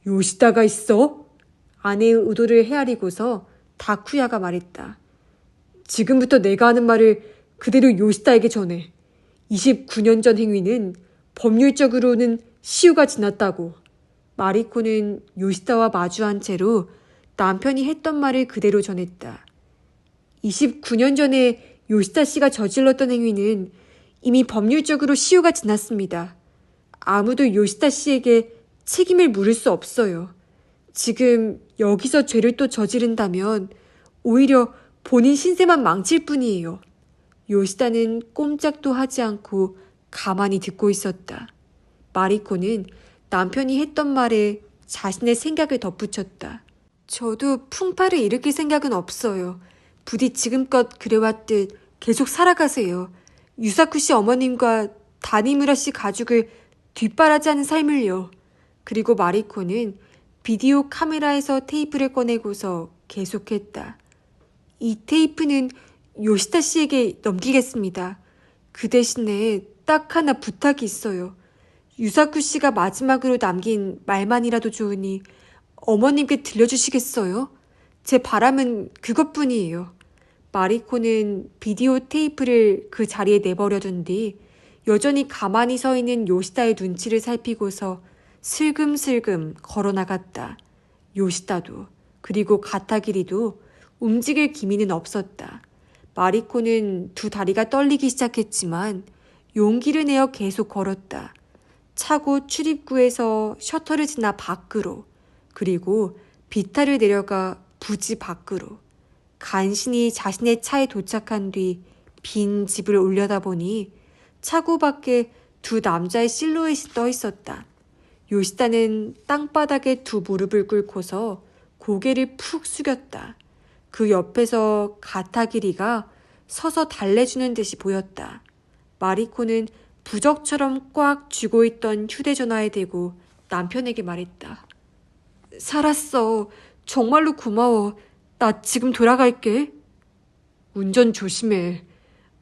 요시다가 있어? 아내의 의도를 헤아리고서 다쿠야가 말했다. 지금부터 내가 하는 말을 그대로 요시다에게 전해. 29년 전 행위는 법률적으로는 시효가 지났다고. 마리코는 요시다와 마주한 채로 남편이 했던 말을 그대로 전했다. 29년 전에 요시다 씨가 저질렀던 행위는 이미 법률적으로 시효가 지났습니다. 아무도 요시다 씨에게 책임을 물을 수 없어요. 지금 여기서 죄를 또 저지른다면 오히려 본인 신세만 망칠 뿐이에요. 요시다는 꼼짝도 하지 않고 가만히 듣고 있었다. 마리코는 남편이 했던 말에 자신의 생각을 덧붙였다. 저도 풍파를 일으킬 생각은 없어요. 부디 지금껏 그래왔듯 계속 살아가세요. 유사쿠 씨 어머님과 다니무라 씨 가족을 뒷바라지하는 삶을요. 그리고 마리코는 비디오 카메라에서 테이프를 꺼내고서 계속했다. 이 테이프는 요시다 씨에게 넘기겠습니다. 그 대신에 딱 하나 부탁이 있어요. 유사쿠 씨가 마지막으로 남긴 말만이라도 좋으니 어머님께 들려주시겠어요? 제 바람은 그것뿐이에요. 마리코는 비디오 테이프를 그 자리에 내버려둔 뒤 여전히 가만히 서 있는 요시다의 눈치를 살피고서 슬금슬금 걸어나갔다. 요시다도 그리고 가타기리도 움직일 기미는 없었다. 마리코는 두 다리가 떨리기 시작했지만 용기를 내어 계속 걸었다. 차고 출입구에서 셔터를 지나 밖으로, 그리고 비탈을 내려가 부지 밖으로. 간신히 자신의 차에 도착한 뒤 빈 집을 올려다보니 차고 밖에 두 남자의 실루엣이 떠 있었다. 요시다는 땅바닥에 두 무릎을 꿇고서 고개를 푹 숙였다. 그 옆에서 가타기리가 서서 달래주는 듯이 보였다. 마리코는 부적처럼 꽉 쥐고 있던 휴대전화에 대고 남편에게 말했다. 살았어. 정말로 고마워. 나 지금 돌아갈게. 운전 조심해.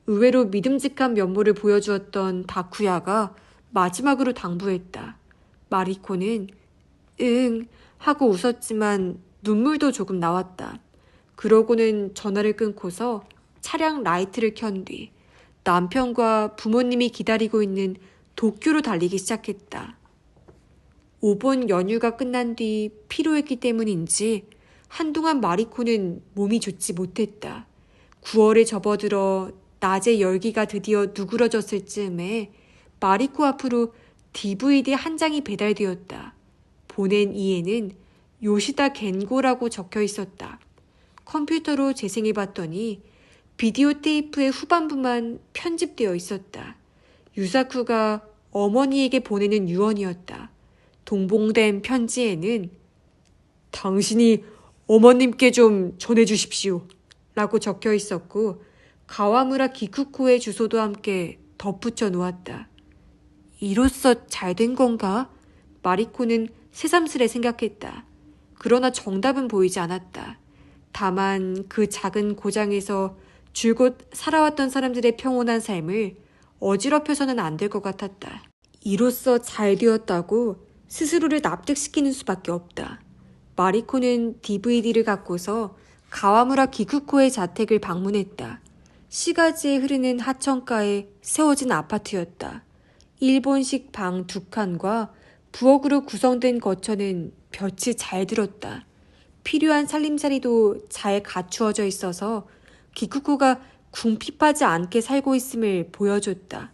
의외로 믿음직한 면모를 보여주었던 다쿠야가 마지막으로 당부했다. 마리코는 응 하고 웃었지만 눈물도 조금 나왔다. 그러고는 전화를 끊고서 차량 라이트를 켠 뒤 남편과 부모님이 기다리고 있는 도쿄로 달리기 시작했다. 오본 연휴가 끝난 뒤 피로했기 때문인지 한동안 마리코는 몸이 좋지 못했다. 9월에 접어들어 낮의 열기가 드디어 누그러졌을 즈음에 마리코 앞으로 DVD 한 장이 배달되었다. 보낸 이에는 요시다 겐고라고 적혀 있었다. 컴퓨터로 재생해봤더니 비디오 테이프의 후반부만 편집되어 있었다. 유사쿠가 어머니에게 보내는 유언이었다. 동봉된 편지에는 당신이 어머님께 좀 전해주십시오 라고 적혀 있었고 가와무라 기쿠코의 주소도 함께 덧붙여 놓았다. 이로써 잘된 건가? 마리코는 새삼스레 생각했다. 그러나 정답은 보이지 않았다. 다만 그 작은 고장에서 줄곧 살아왔던 사람들의 평온한 삶을 어지럽혀서는 안 될 것 같았다. 이로써 잘 되었다고 스스로를 납득시키는 수밖에 없다. 마리코는 DVD를 갖고서 가와무라 기쿠코의 자택을 방문했다. 시가지에 흐르는 하천가에 세워진 아파트였다. 일본식 방 2칸과 부엌으로 구성된 거처는 볕이 잘 들었다. 필요한 살림살이도 잘 갖추어져 있어서 기쿠코가 궁핍하지 않게 살고 있음을 보여줬다.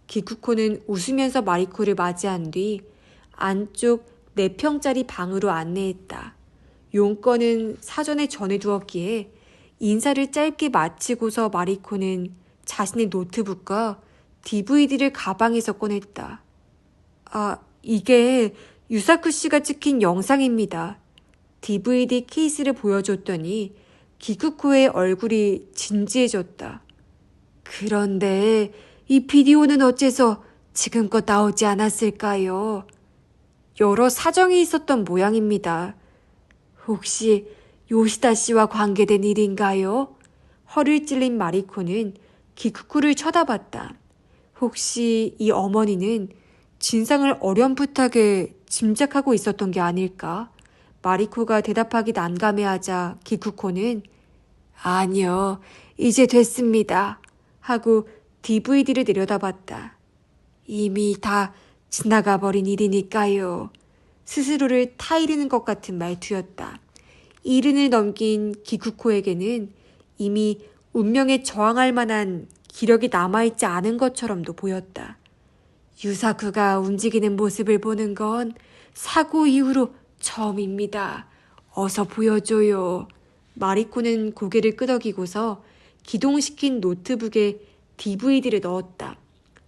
기쿠코는 웃으면서 마리코를 맞이한 뒤 안쪽 4평짜리 방으로 안내했다. 용건은 사전에 전해두었기에 인사를 짧게 마치고서 마리코는 자신의 노트북과 DVD를 가방에서 꺼냈다. 아, 이게 유사쿠 씨가 찍힌 영상입니다. DVD 케이스를 보여줬더니 기쿠코의 얼굴이 진지해졌다. 그런데 이 비디오는 어째서 지금껏 나오지 않았을까요? 여러 사정이 있었던 모양입니다. 혹시 요시다 씨와 관계된 일인가요? 허를 찔린 마리코는 기쿠코를 쳐다봤다. 혹시 이 어머니는 진상을 어렴풋하게 짐작하고 있었던 게 아닐까? 마리코가 대답하기 난감해하자 기쿠코는 아니요, 이제 됐습니다. 하고 DVD를 내려다봤다. 이미 다 지나가 버린 일이니까요. 스스로를 타이르는 것 같은 말투였다. 이른을 넘긴 기쿠코에게는 이미 운명에 저항할 만한 기력이 남아있지 않은 것처럼도 보였다. 유사쿠가 움직이는 모습을 보는 건 사고 이후로 처음입니다. 어서 보여줘요. 마리코는 고개를 끄덕이고서 기동시킨 노트북에 DVD를 넣었다.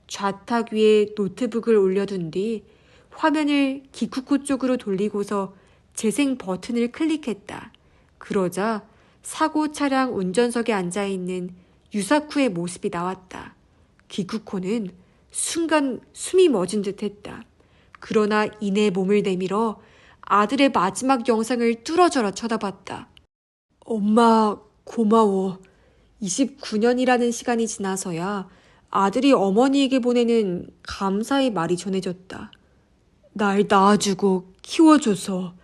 좌탁 위에 노트북을 올려둔 뒤 화면을 기쿠코 쪽으로 돌리고서 재생 버튼을 클릭했다. 그러자 사고 차량 운전석에 앉아있는 유사쿠의 모습이 나왔다. 기쿠코는 순간 숨이 멎은 듯 했다. 그러나 이내 몸을 내밀어 아들의 마지막 영상을 뚫어져라 쳐다봤다. 엄마, 고마워. 29년이라는 시간이 지나서야 아들이 어머니에게 보내는 감사의 말이 전해졌다. 날 낳아주고 키워줘서.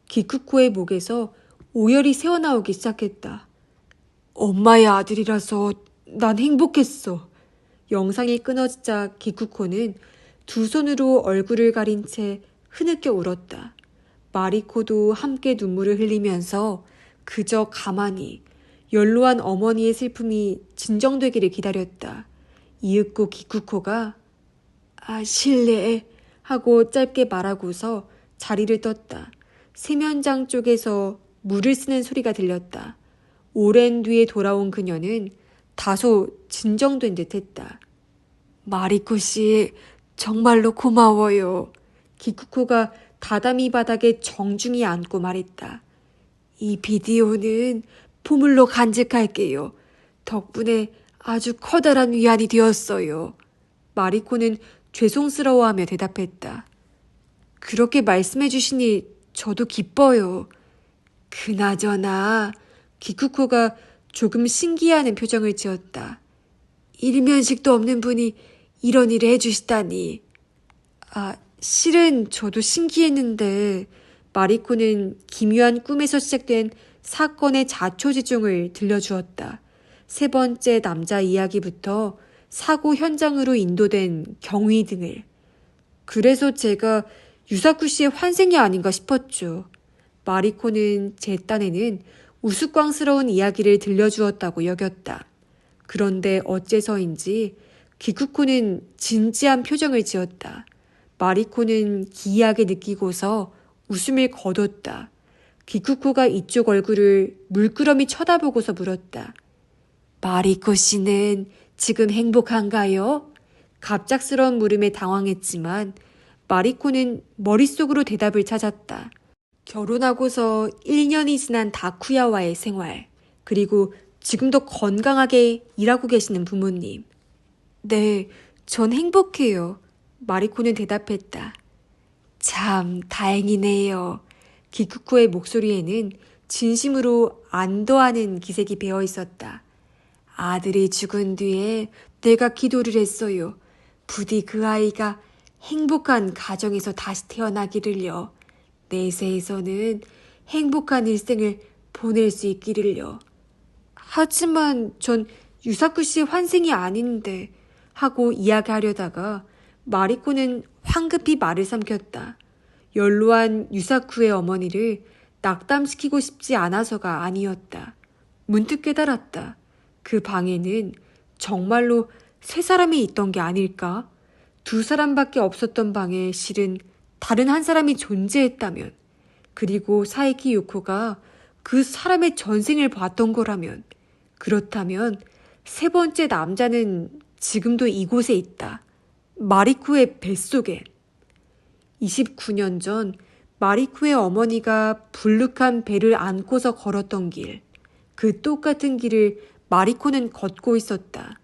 기쿠코의 목에서 오열이 새어나오기 시작했다. 엄마의 아들이라서 난 행복했어. 영상이 끊어지자 기쿠코는 두 손으로 얼굴을 가린 채 흐느껴 울었다. 마리코도 함께 눈물을 흘리면서 그저 가만히 연로한 어머니의 슬픔이 진정되기를 기다렸다. 이윽고 기쿠코가 실례 하고 짧게 말하고서 자리를 떴다. 세면장 쪽에서 물을 쓰는 소리가 들렸다. 오랜 뒤에 돌아온 그녀는 다소 진정된 듯 했다. 마리코 씨, 정말로 고마워요. 기쿠코가 다다미 바닥에 정중히 앉고 말했다. 이 비디오는 보물로 간직할게요. 덕분에 아주 커다란 위안이 되었어요. 마리코는 죄송스러워하며 대답했다. 그렇게 말씀해 주시니 저도 기뻐요. 그나저나 기쿠코가 조금 신기해하는 표정을 지었다. 일면식도 없는 분이 이런 일을 해주시다니. 실은 저도 신기했는데 마리코는 기묘한 꿈에서 시작된 사건의 자초지종을 들려주었다. 세 번째 남자 이야기부터 사고 현장으로 인도된 경위 등을. 그래서 제가 유사쿠 씨의 환생이 아닌가 싶었죠. 마리코는 제 딴에는 우스꽝스러운 이야기를 들려주었다고 여겼다. 그런데 어째서인지 기쿠코는 진지한 표정을 지었다. 마리코는 기이하게 느끼고서 웃음을 거뒀다. 기쿠코가 이쪽 얼굴을 물끄러미 쳐다보고서 물었다. 마리코 씨는 지금 행복한가요? 갑작스러운 물음에 당황했지만 마리코는 머릿속으로 대답을 찾았다. 결혼하고서 1년이 지난 다쿠야와의 생활, 그리고 지금도 건강하게 일하고 계시는 부모님. 네, 전 행복해요. 마리코는 대답했다. 참 다행이네요. 기쿠코의 목소리에는 진심으로 안도하는 기색이 배어 있었다. 아들이 죽은 뒤에 내가 기도를 했어요. 부디 그 아이가 행복한 가정에서 다시 태어나기를요. 내세에서는 행복한 일생을 보낼 수 있기를요. 하지만 전 유사쿠 씨의 환생이 아닌데 하고 이야기하려다가 마리코는 황급히 말을 삼켰다. 연로한 유사쿠의 어머니를 낙담시키고 싶지 않아서가 아니었다. 문득 깨달았다. 그 방에는 정말로 세 사람이 있던 게 아닐까? 두 사람밖에 없었던 방에 실은 다른 한 사람이 존재했다면, 그리고 사이키 요코가 그 사람의 전생을 봤던 거라면, 그렇다면 세 번째 남자는 지금도 이곳에 있다. 마리코의 뱃속에. 29년 전 마리코의 어머니가 불룩한 배를 안고서 걸었던 길, 그 똑같은 길을 마리코는 걷고 있었다.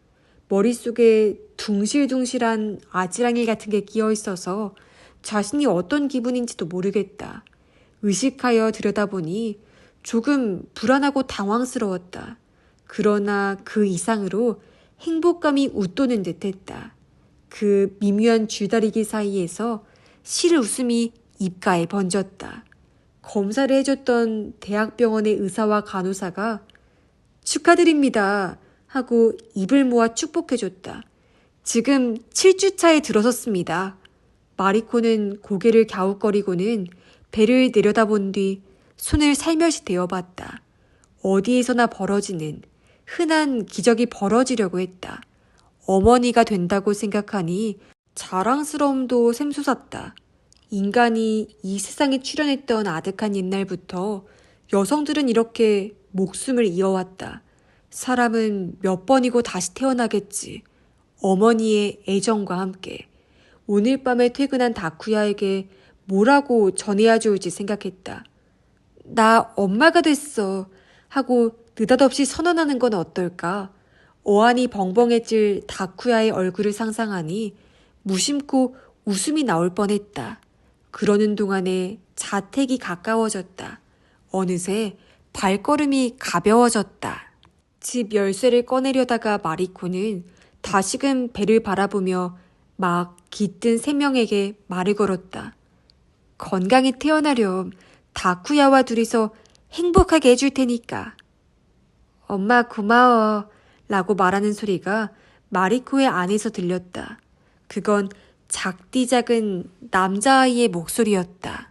머릿속에 둥실둥실한 아지랑이 같은 게 끼어 있어서 자신이 어떤 기분인지도 모르겠다. 의식하여 들여다보니 조금 불안하고 당황스러웠다. 그러나 그 이상으로 행복감이 웃도는 듯했다. 그 미묘한 줄다리기 사이에서 실웃음이 입가에 번졌다. 검사를 해줬던 대학병원의 의사와 간호사가 축하드립니다 하고 입을 모아 축복해줬다. 지금 7주차에 들어섰습니다. 마리코는 고개를 갸웃거리고는 배를 내려다본 뒤 손을 살며시 대어봤다. 어디에서나 벌어지는 흔한 기적이 벌어지려고 했다. 어머니가 된다고 생각하니 자랑스러움도 샘솟았다. 인간이 이 세상에 출현했던 아득한 옛날부터 여성들은 이렇게 목숨을 이어왔다. 사람은 몇 번이고 다시 태어나겠지. 어머니의 애정과 함께. 오늘 밤에 퇴근한 다쿠야에게 뭐라고 전해야 좋을지 생각했다. 나 엄마가 됐어 하고 느닷없이 선언하는 건 어떨까? 어안이 벙벙해질 다쿠야의 얼굴을 상상하니 무심코 웃음이 나올 뻔했다. 그러는 동안에 자택이 가까워졌다. 어느새 발걸음이 가벼워졌다. 집 열쇠를 꺼내려다가 마리코는 다시금 배를 바라보며 막 깃든 세 명에게 말을 걸었다. 건강히 태어나렴. 다쿠야와 둘이서 행복하게 해줄 테니까. 엄마 고마워 라고 말하는 소리가 마리코의 안에서 들렸다. 그건 작디 작은 남자아이의 목소리였다.